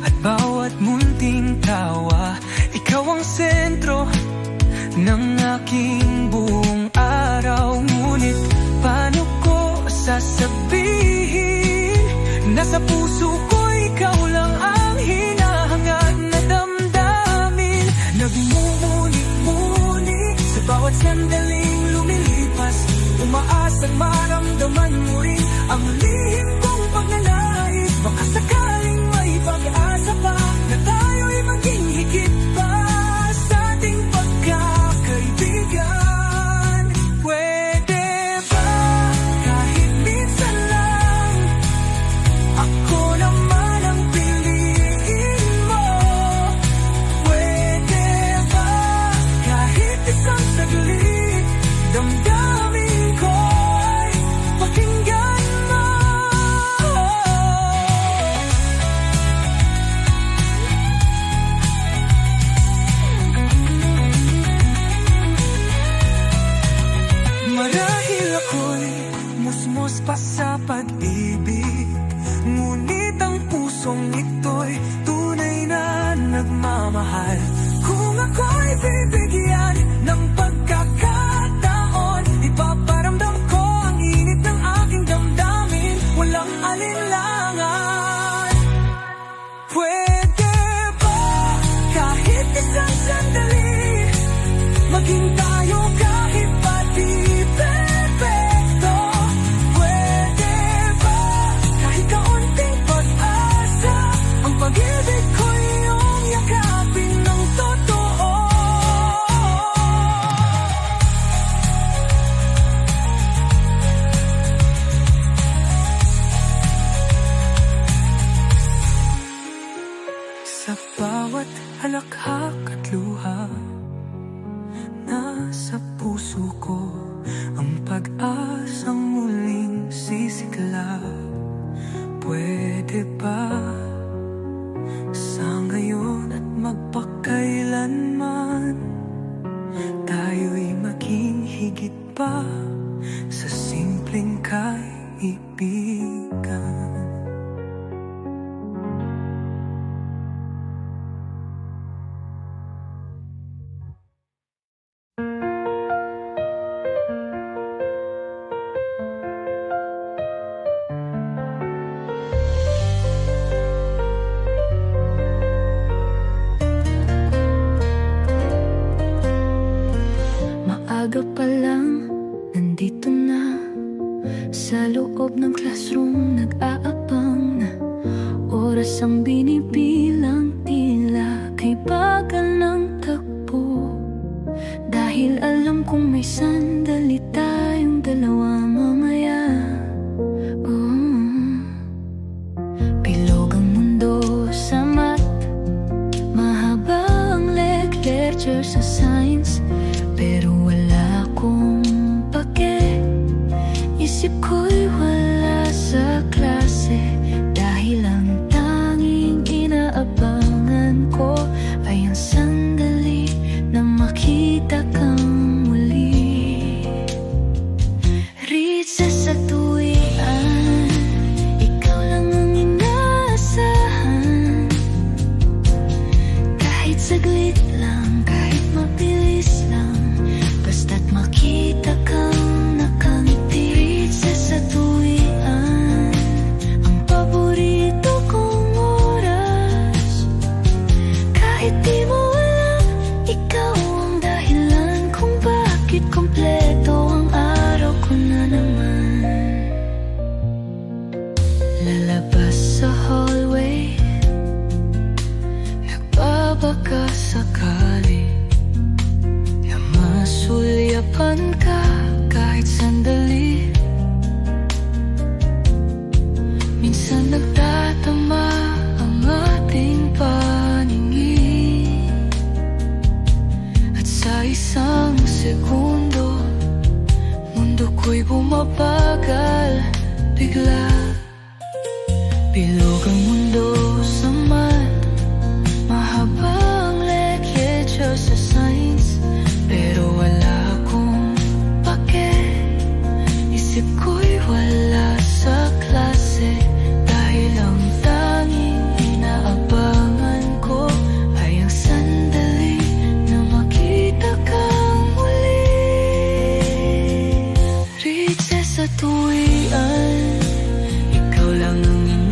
at bawat munting tawa, ikaw ang sentro ng aking buong araw. Ngunit paano ko sasabihin, nasa puso ko ikaw lang ang hinahangad na damdamin. Nagmumuni-muni sa bawat sandaling lumilipas, umaasang maramdaman mo rin ang lihim kong pagnanais. Baka sakaling may pag-asa pa na tayo'y maging higit pa sa ating pagkakaibigan. Pwede ba kahit minsan lang, ako naman ang piliin mo? Pwede ba kahit isang saglit, damdamin ko ay pakinggan maging tayo kahit pa di perfecto. Pwede ba kahit kaunting pag-asa, ang pag-ibig ko iyong yakapin ng totoo. Sa bawat halakhak at luha, nasa puso ko ang pag-asang muling sisiklab. Pwede ba sa ngayon at magpakailanman tayo'y maging higit pa sa simpleng kaibigan? Maaga pa lang, nandito na sa loob ng classroom, nag-aabang na. Oras ang binibilang, tila kay bagal ng takbo. Dahil alam kong may sandali tayong dalawa mamaya. Bilog ang mundo sa math, mahaba ang lecture sa science, pero wala akong pake. Isip ko'y wala sa klase, dahil ang tanging inaabangan ko ay ang sandali na makita kang muli. Recess sa tuwian, ikaw lang ang inaasahan. Kahit saglit lang, kahit mabilis lang, basta't makita kang nakangiti. Recess sa tuwian, ang paborito kong oras. Kahit di mo alam, ikaw ang dahilan kung bakit kompleto ang araw ko na naman. Lalabas sa hallway, nagbabaka sakali na masulyapan ka kahit sandali. Minsan nagtatama ang ating paningin, at sa isang segundo, mundo ko'y bumabagal bigla. Bilog ang mundo sa math, mahaba ang lecture sa science, pero wala akong pake. Isip ko'y wala sa klase, dahil ang tanging inaabangan ko ay ang sandali na makita kang muli. Recess sa tuwian, ikaw lang ang inaasahan.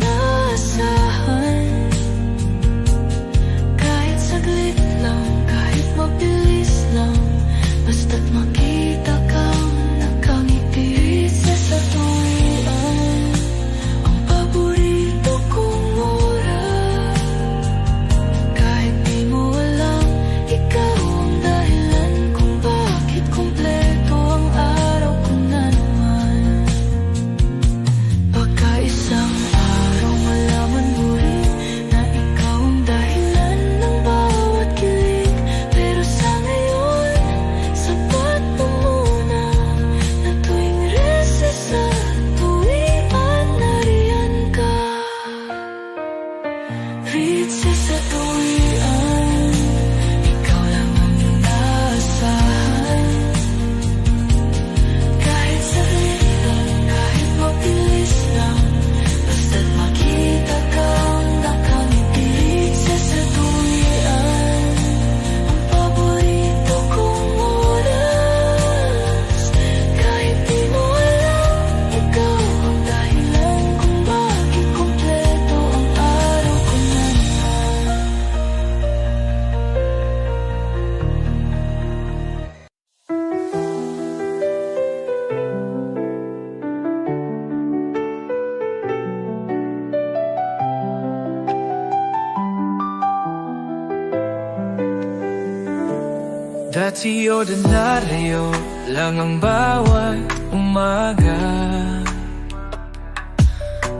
Di ordinaryo lang ang bawat umaga.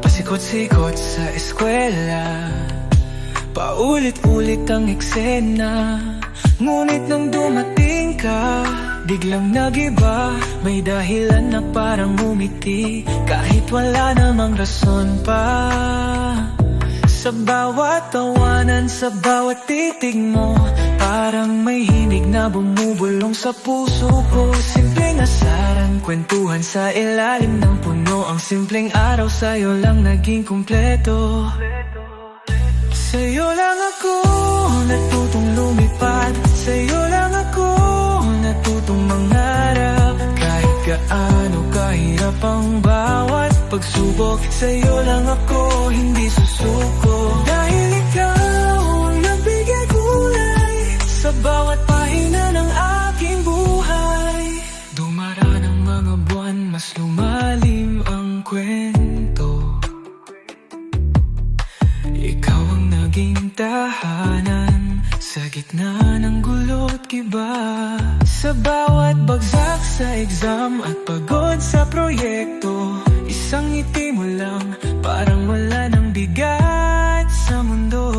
Pasikot-sikot sa eskwela, paulit-ulit ang eksena. Ngunit nang dumating ka, biglang nagiba. May dahilan na parang umiti, kahit wala namang rason pa. Sa bawat tawanan, sa bawat titig mo, parang may himig na bumubulong sa puso ko. Simpleng asaran, kwentuhan sa ilalim ng puno. Ang simpleng araw sa'yo lang naging kumpleto. Sa'yo lang ako natutong lumipad, sa'yo lang ako natutong mangarap. Kahit gaano kahirap ang bawat pagsubok, sa'yo lang ako hindi susuko. Dahil ikaw ang nagbigay kulay sa bawat pahina ng aking buhay. Dumaraan ang mga buwan, mas lumalim ang kwento. Ikaw ang naging tahanan sa gitna ng gulo't kiba. Sa bawat bagsak sa exam at pagod sa proyekto, isang ngiti mo lang, parang wala nang bigat sa mundo.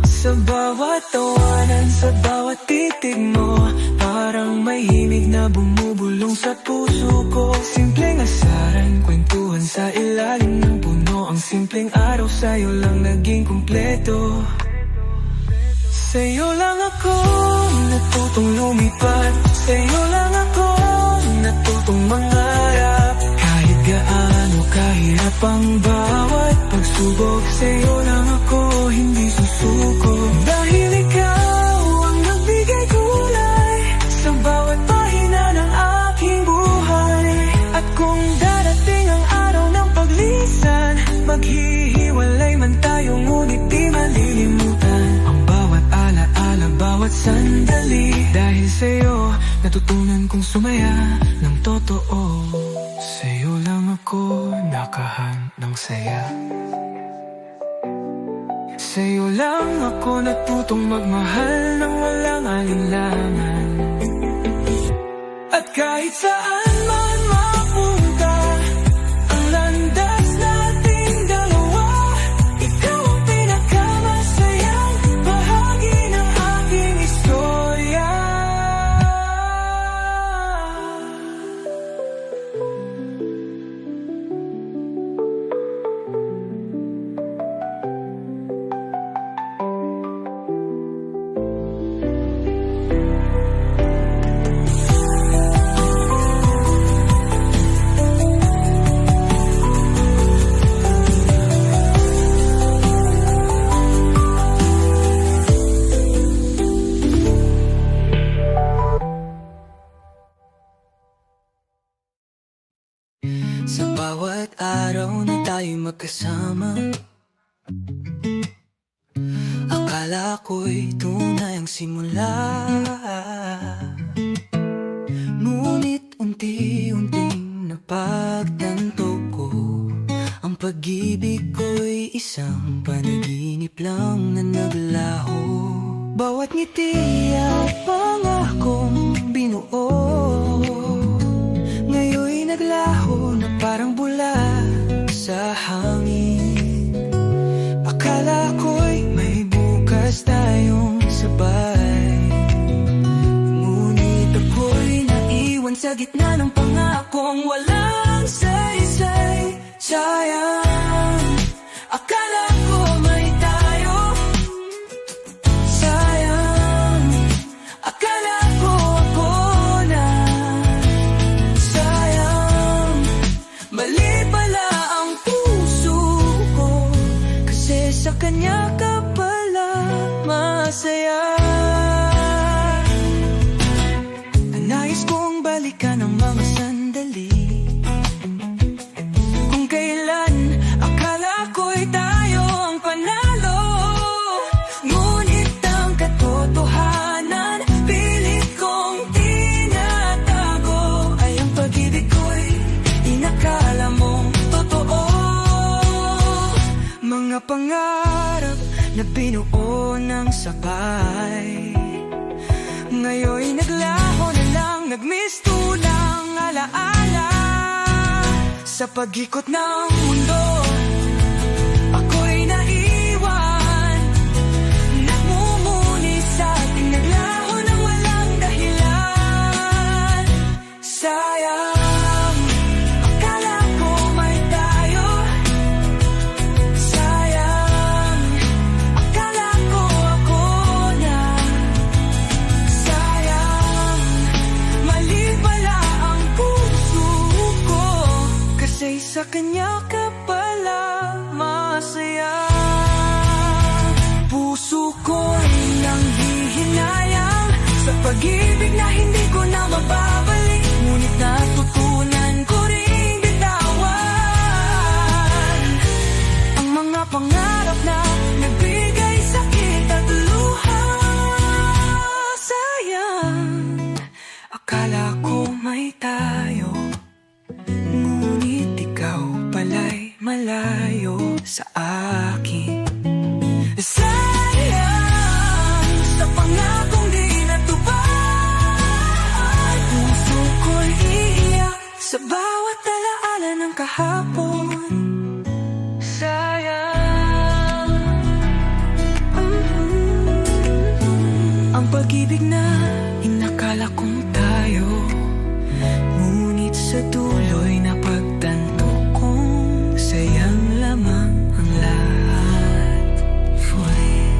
Sa bawat tawanan, sa bawat titig mo, parang may himig na bumubulong sa puso ko. Simpleng asaran, kwentuhan sa ilalim ng puno. Ang simpleng araw sa'yo lang naging kumpleto. Sa'yo lang ako natutong lumipad, sa'yo lang ako natutong mangarap. Kahit gaano kahirap ang bawat pagsubok, sa'yo lang ako hindi susuko. Dahil ikaw ang nagbigay kulay sa bawat pahina ng aking buhay. At kung darating ang araw ng paglisan, maghihiwalay man tayo ngunit di malilimutan ang bawat alaala, bawat sandali. Dahil sa'yo natutunan kong sumaya ng totoo. Sa'yo lang ako nakahandang saya. Sa'yo lang ako natutong magmahal nang walang alinlangan. At kahit saan man mapunta ang landas nating dalawa, ikaw ang pinakamasayang bahagi ng aking istorya. Sa bawat araw na tayo magkasama, akala ko'y tunay ang simula. Ngunit unti-unting napagtanto ko, ang pag-ibig ko'y isang panaginip lang na naglaho. Bawat ngiti at pangakong binuo, ngayon'y naglaho na parang bula sa hangin. Akala ko'y may bukas tayong sabay, ngunit ako'y naiwan sa gitna ng pangakong walang saysay. Sayang, akala ko may tayo. Sayang, akala ko ako na. Sayang, mali pala ang puso ko, kasi sa kanya ka pala masaya. Nais kong balikan ang mga sandali kung kailan akala ko'y tayo ang panalo. Ngunit ang katotohanan pilit kong tinatago, ay ang pag-ibig ko'y inakala mong totoo. Mga pangarap na binuo ng sabay, Ngayon'y naglaho na lang, nagmisto ng alaala. Sa pag-ikot ng mundo, ako'y naiwan, nagmumuni sa ating naglaho ng walang dahilan. Sayang, akala ko may tayo. Sayang, akala ko ako na. Sayang, mali pala ang puso ko, kasi sa kanya ka pala masaya. Puso ko'y nanghihinayang sa pag-ibig na hindi ko na mababalik, ngunit natutunan ko ring bitawan ang mga pangarap na nagbigay sakit at luha. Sayang, akala ko may tayo, ngunit ikaw pala'y malayo sa akin. Sayang, sa pangakong di natupad, puso ko'y iiyak sa bawat alaala ng kahapon. Sayang, ang pag-ibig na inakala kong tayo, ngunit sa dulo'y napagtanto kong sayang lamang ang lahat for it.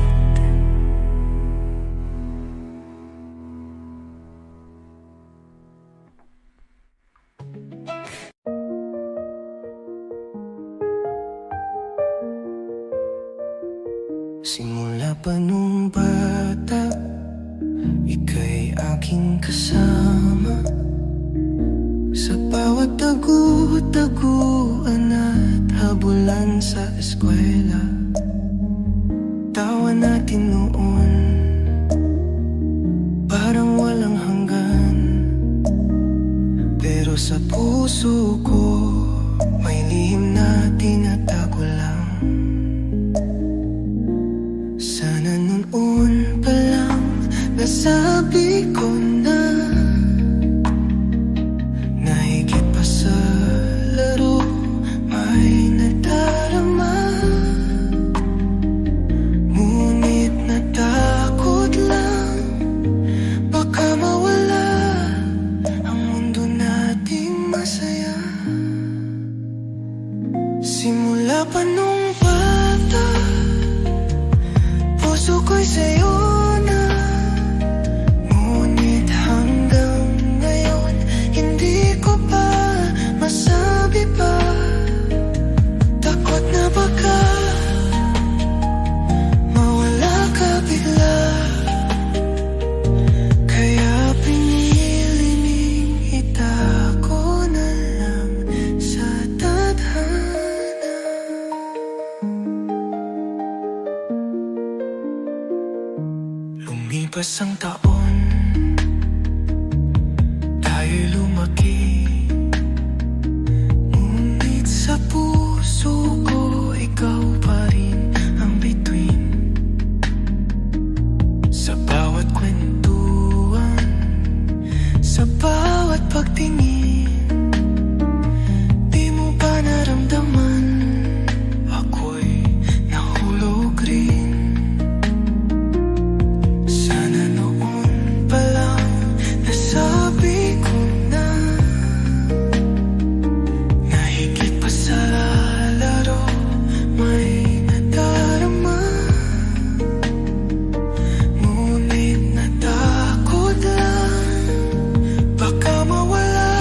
Simula pa nung bata, ika'y aking kasama sa bawat tagu-taguan at habulan sa eskwela. Tawa natin noon, parang walang hanggan, pero sa puso ko may lihim na tinatago lang. Sana noon pa lang nasabi ko na higit pa sa laro may nadarama, ngunit natakot lang baka mawala ang mundo nating masaya. Simula pa nung bata, puso ko'y sa'yo na, ngunit hanggang ngayon hindi ko pa masabi pa. Takot na baka mawala ka bigla, kaya piniling itago na lang sa tadhana. Lumipas ang taon, tayo'y lumaki, ngunit sa puso ko ikaw pa rin ang bituin. Sa bawat kwentuhan, sa bawat pagtingin, di mo ba naramdaman ako'y nahulog rin? Sana noon pa lang nasabi ko na higit pa sa laro may nadarama, ngunit natakot lang baka mawala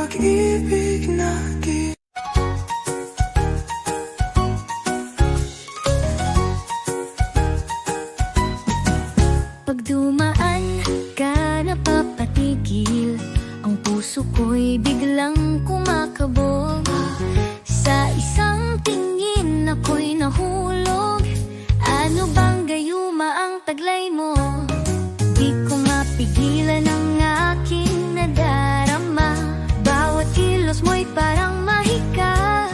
pag-ibig na di Pag dumaan ka napapatigil, ang puso ko'y biglang kumakabog. Sa isang tingin ako'y nahulog. Ano bang gayuma ang taglay mo? Di ko mapigilan ang aking nadarama. Bawat kilos mo'y parang mahika.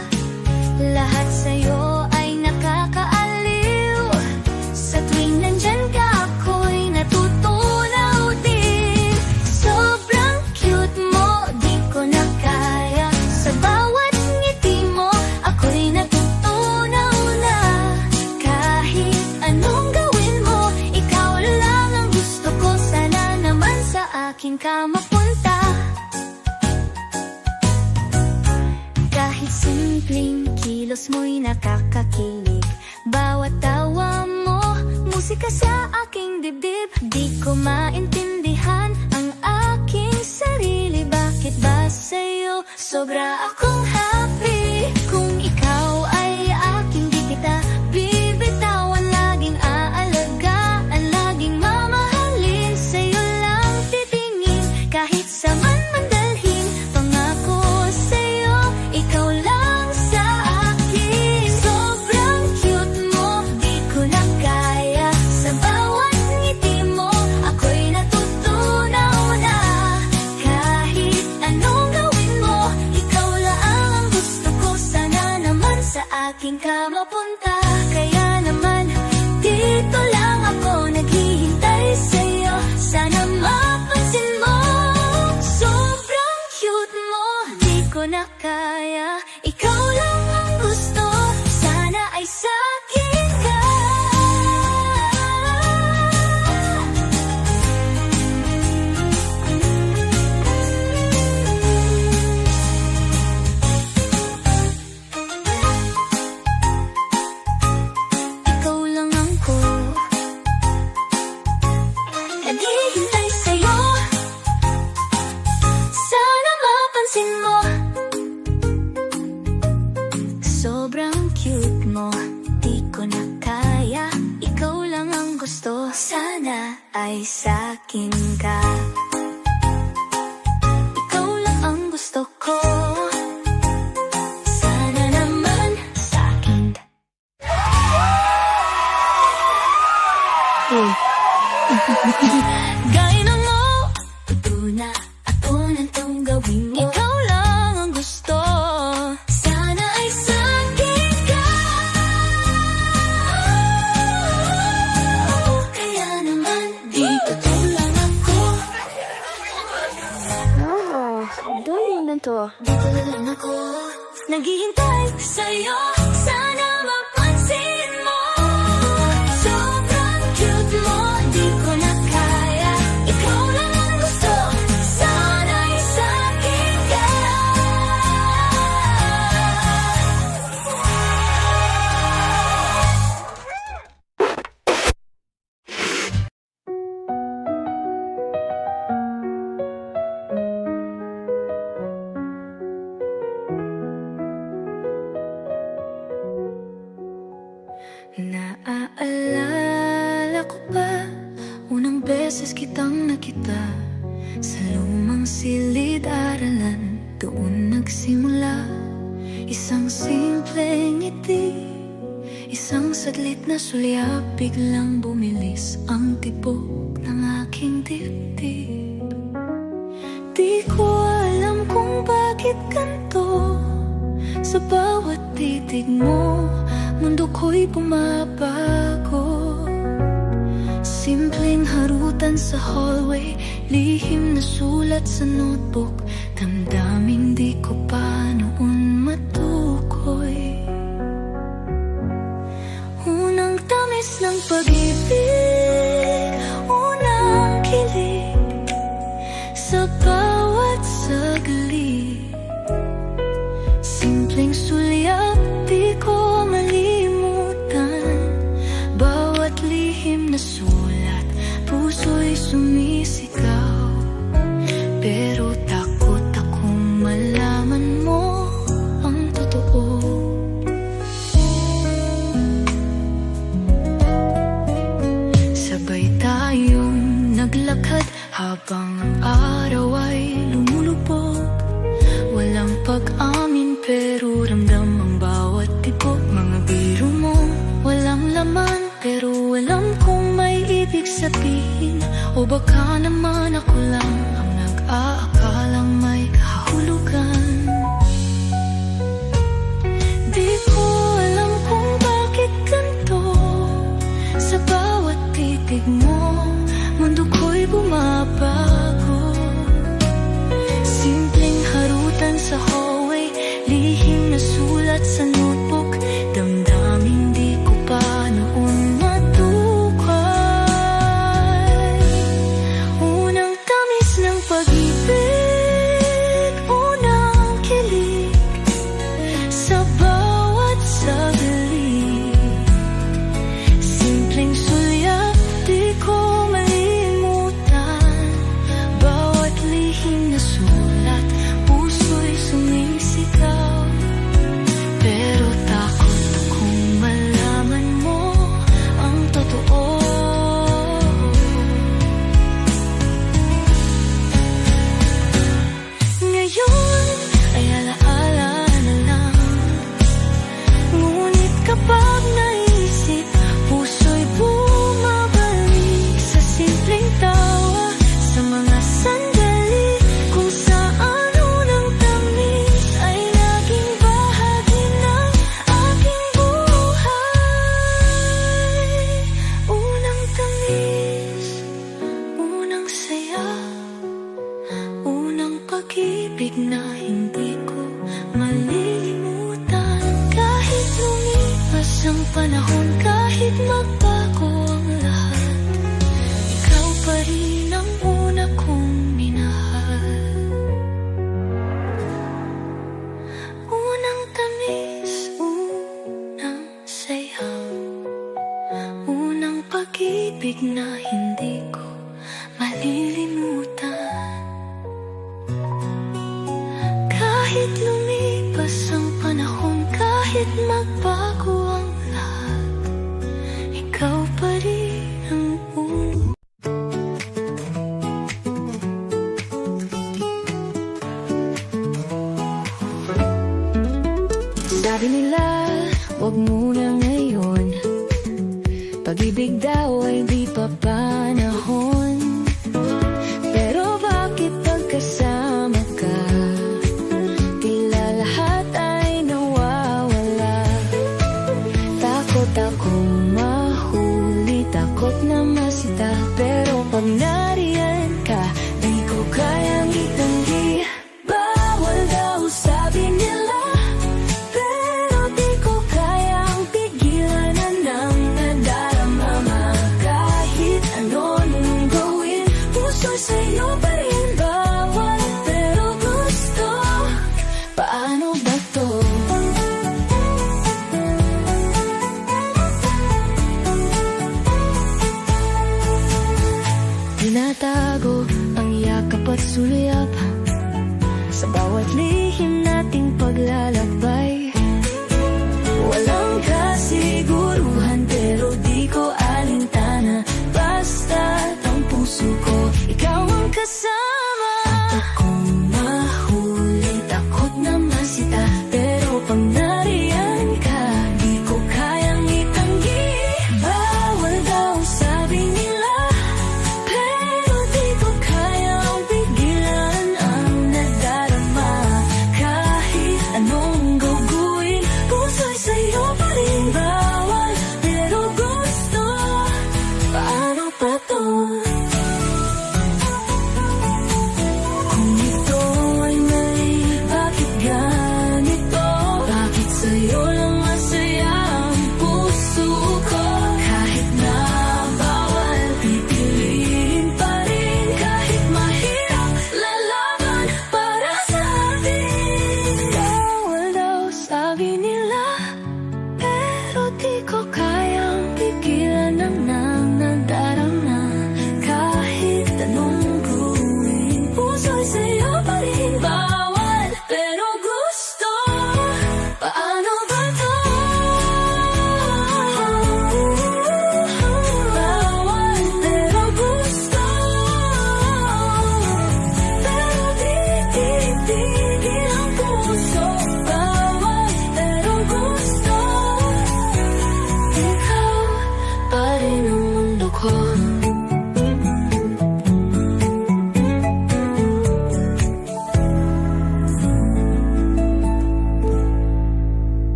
Lahat sa'yo ay nakakaaliw. Sa tuwing nandyan ka ako'y natutunaw din. Sobrang cute mo, di ko na kaya. Sa bawat ngiti mo, ako'y natutunaw na. Kahit anong gawin mo, ikaw lang ang gusto ko. Sana naman sa akin ka mapunta. Kahit simpleng kilos mo'y nakakakilig. Bawat tawa mo, musika sa aking dibdib. Di ko maintindihan ang aking sarili. Bakit ba sa'yo sobra akong happy? Kung ikaw ay aking di kita bibitawan. Laging aalagaan, laging mamahalin. Sa'yo lang titingin, kahit saan man dalhin. Pangako sa'yo, ikaw lang sa akin. Sobrang cute mo, di ko na kaya. Sa bawat ngiti mo, ako'y natutunaw na. Kahit anong gawin mo, ikaw lang ang gusto ko. Sana naman sa akin ka mapunta. Kaya naman, dito lang ako naghihintay sa'yo. Sana mapansin mo, sobrang cute mo, di ko na kaya. Ikaw lang ang gusto, sana ay sa'kin ka. Ikaw lang ako naghihintay sa'yo. Sana mapansin mo, sobrang cute mo, di ko na kaya. Ikaw lang ang gusto, sana ay sa'kin ka. Ikaw lang ang gusto ko, sana naman sa'kin ka. Gaya na mo, ito na ako nang tong gawin mo. Ikaw lang ang gusto, sana ay sa'kin ka. Kaya naman, dito lang ako. Doon na to. Dito lang ako, naghihintay sa'yo. Sana mapansin mo, sobrang cute mo, di ko na kaya. Ikaw lang ang gusto, sana ay sa'kin ka. Naaalala ko pa, unang beses kitang nakita sa lumang silid-aralan. Doon nagsimula isang simpleng ngiti, isang saglit na sulyap. Biglang bumilis ang tibok ng aking dibdib. Di ko alam kung bakit ganito. Sa bawat titig mo, mundo ko'y bumabago. Simpleng harutan sa hallway, lihim na sulat sa notebook. Damdaming di ko pa noon matukoy. Unang tamis ng pag-ibig, unang kilig sa bawat saglit. Simpleng sulyap, di ko malimutan. Bawat lihim na sulat, puso'y sumisigaw. Pero takot akong malaman baka naman ako lang ang nag-aakalang may kahulugan. Di ko alam kung bakit ganito. Sa bawat titig mo, mundo ko'y bumabago. Simpleng harutan sa hallway, lihim na sulat sa notebook, damdaming di ko pa noon matukay. Unang tamis ng pag-ibig, unang kilig sa bawat saglit. Simpleng sulyap, di ko malimutan. Bawat lihim na sulat, puso'y sumisigaw. Pero takot akong malaman mo ang totoo. Ngayon ay alaala na lang, ngunit kapag naisip, puso'y bumabalik sa simpleng tawa, sa mga sandali kung saan unang tamis ay naging bahagi ng aking buhay. Unang tamis, unang saya, unang pag-ibig na hindi ko malilimutan. Kahit lumipas ang panahon, kahit magbago ang lahat, ikaw pa rin ang una kong minahal. Unang tamis, unang saya, unang pag-ibig na hindi ko malilimutan. Kahit lumipas ang panahon, kahit magbago ang lahat, ikaw pa rin ang una. Sabi nila, wag muna ngayon, pag-ibig daw ay di pa panahon. Pero bakit pagkasama ka, tila lahat ay nawawala. Takot akong mahuli, takot na masita, pero pag nariyan ka, di ko kayang itanggi. Bawal daw sabi nila, pero di ko kayang pigilan na nang nadarama.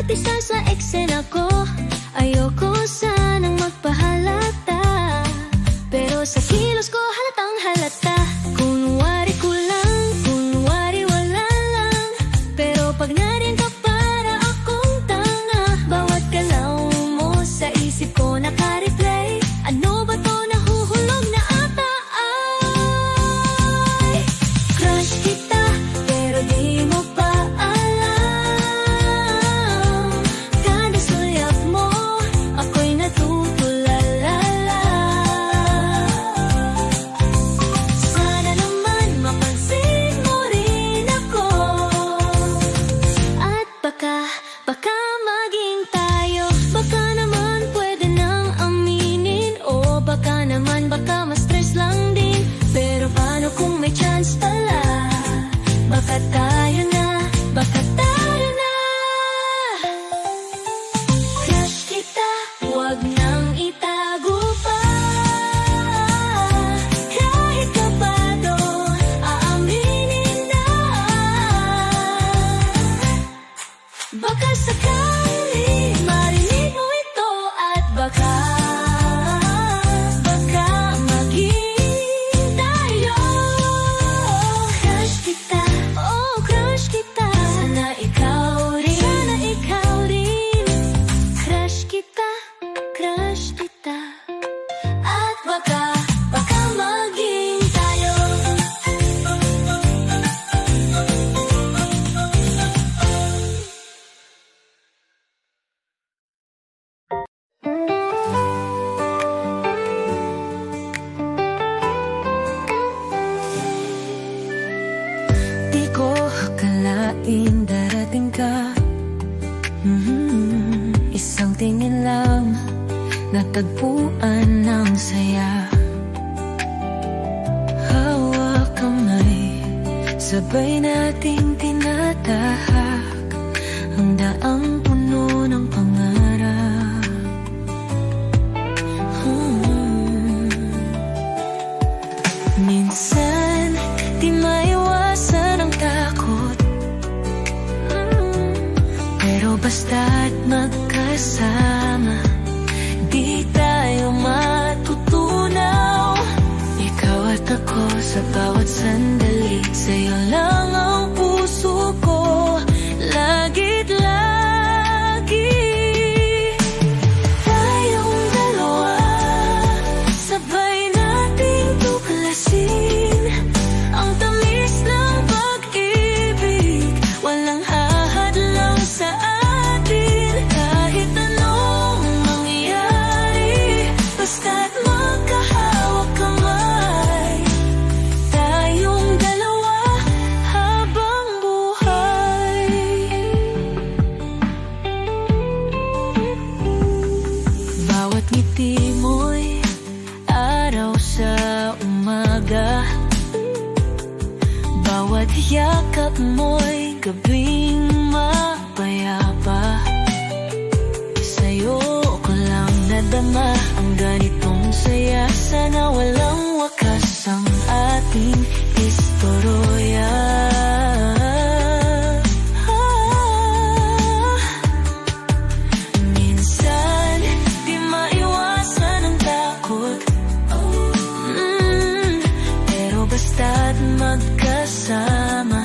umpisa sa eksena ko. Ayoko sanang magpahalata, pero sa kilos ko halatang halata. Kunwari kulang, kunwari wala lang, pero pag nariyan ka para akong tanga. Bawat galaw mo sa isip ko naka-replay. Ano ba to, nahuhulog na ata ay crush kita, pero di mo pa alam. Kada sulyap mo, ako'y natutulala. Sana naman mapansin mo rin ako, at baka maging tayo. Baka naman pwede nang aminin, o baka naman baka ma-stress lang din. Pero paano kung may chance pala? Baka tayo na, baka tayo na. Crush kita, wag nang itago pa. Kahit kabado, aaminin na. Baka sakali marinig mo ito, at baka maging tayo. Crush kita, oh crush kita. Sana ikaw rin, sana ikaw rin. Crush kita, crush kita. At baka maging tayo. Di ko akalain darating ka. Isang tingin lang, natagpuan ng saya. Hawak kamay, sabay nating tinatahak ang daang puno ng pangarap. Minsan, di maiwasan ang takot, pero basta't magkasama, di tayo matutunaw. Ikaw at ako sa bawat sandali, sa'yo lang ang puso ko, lagi't lagi. Tayong dalawa, sabay nating tuklasin ang tamis ng pag-ibig. Walang hahadlang sa atin, kahit anong mangyari. Basta't magkahawak kamay, tayong dalawa habang buhay. Bawat ngiti mo'y araw sa umaga, bawat yakap mo'y gabing mapayapa. Sa'yo ko lang nadama ang ganitong saya. Sana walang wakas ang ating istorya. Minsan, di maiwasan ang takot, pero basta't magkasama,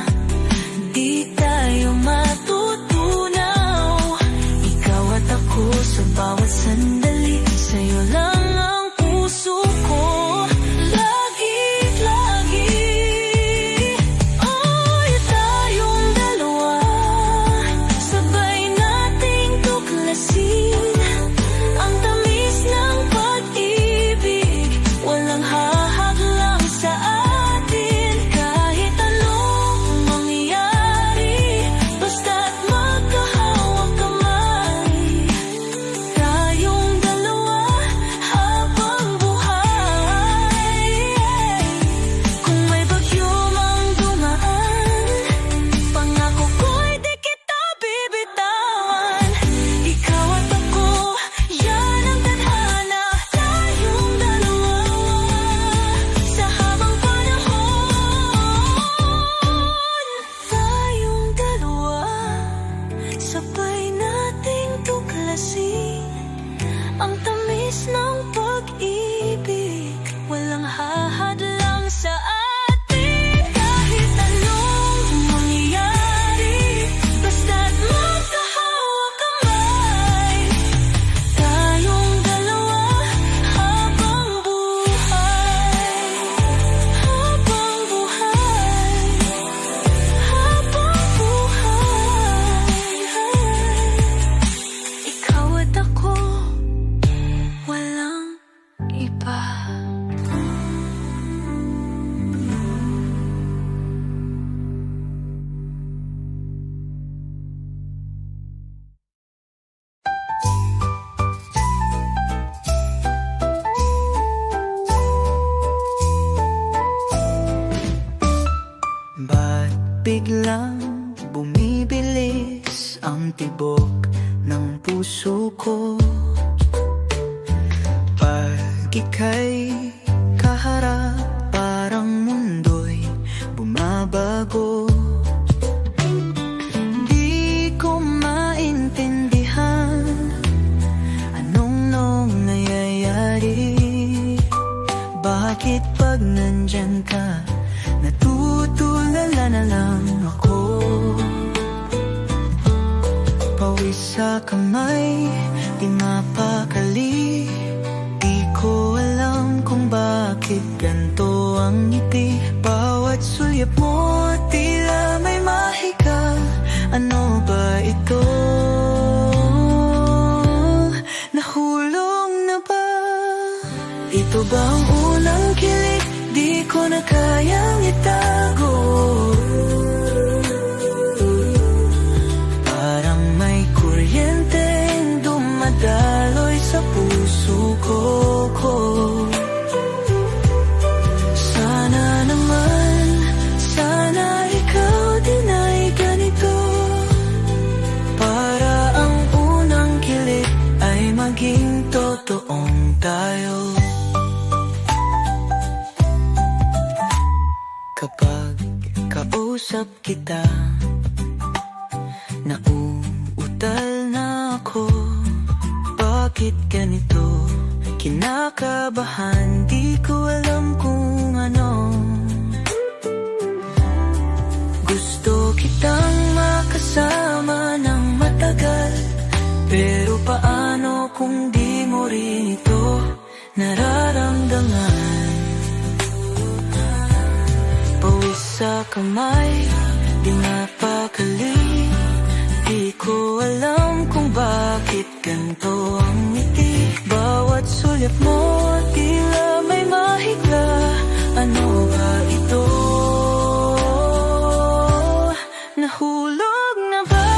di tayo matutunaw. Ikaw at ako sa bawat sandali, sa'yo lang ang puso ko, lagi't lagi. Oy, tayong dalawa, sabay nating tuklasin ang tamis ng pag-ibig. Walang hahadlang sa atin, kahit anong mangyari. Basta't magkahawak kamay, tayong dalawa habang buhay. Kung may bagyo mang dumaan, pangako ko'y di kita bibitawan. Ikaw at ako, yan ang tadhana. Tayong dalawa sa habang panahon. Tayong dalawa, sabay natin malasing ang tamis ng pag-ibig. Walang hahadlang sa atin kahit anong mangyari, basta't magkahawak kamay. Tayong dalawa habang buhay, habang buhay, habang buhay. Ikaw at ako, walang iba. Ba't biglang bumibilis ang tibok ng puso ko? Pag ika'y kaharap, parang mundo'y bumabago. Di ko maintindihan anong nangyayari. Bakit pag nandyan ka, natutulala na lang ako? Pawis sa kamay, di mapakali. Di ko alam kung bakit ganito ang ngiti. Bawat sulyap mo, tila may mahika. Ano ba ito? Nahulog na ba? Ito ba ang unang kilig? Di ko na kayang itago. Parang may kuryenteng dumadaloy sa puso ko. Sana naman, sana ikaw din ay ganito. Para ang unang kilig ay maging totoong tayo. Kapag kausap kita, nauutal na ako. Bakit ganito? Kinakabahan, di ko alam kung ano. Gusto kitang makasama ng matagal, pero paano kung di mo rin ito nararamdaman? Pawis sa kamay, di mapakali. Di ko alam kung bakit ganito ang ngiti. Bawat sulyap mo, tila may mahigla. Ano ba ito? Nahulog na ba?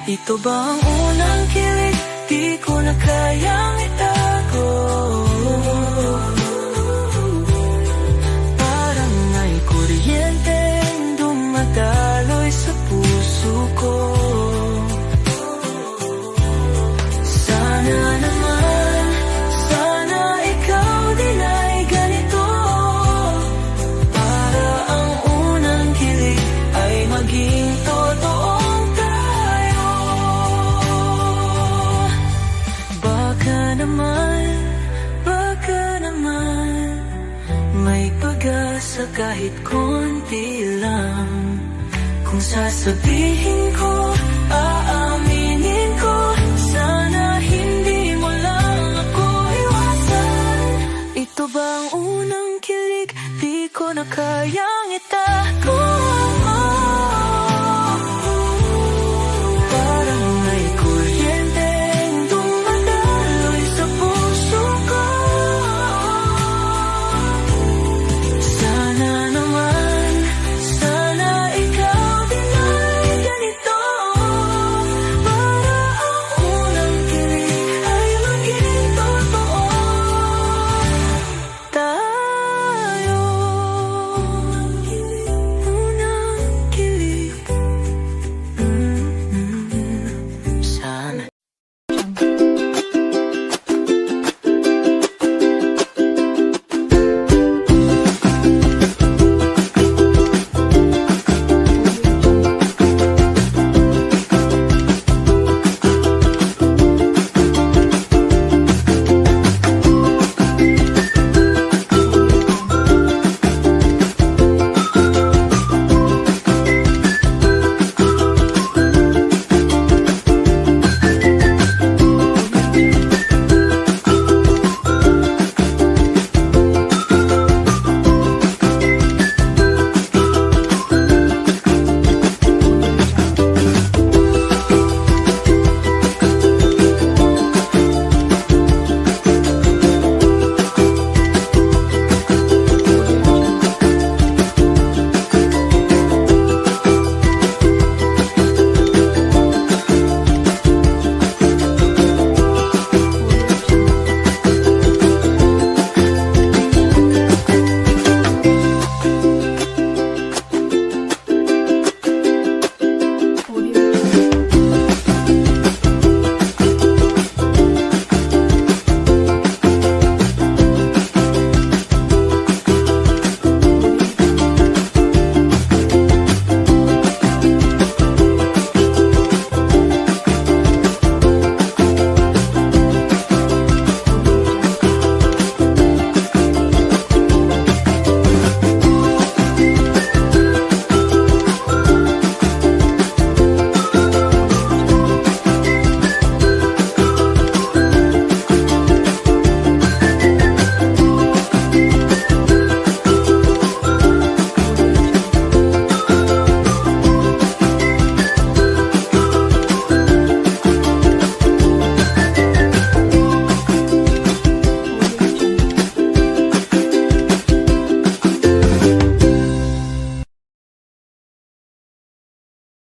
Ito ba ang unang kilig? Di ko na kayang itago. Parang may kuryenteng dumadaloy sa puso ko. Sana naman, sana ikaw din ay ganito. Para ang unang kilig ay maging totoong tayo. Baka naman may pag-asa kahit konti lang. Kung sasabihin ko,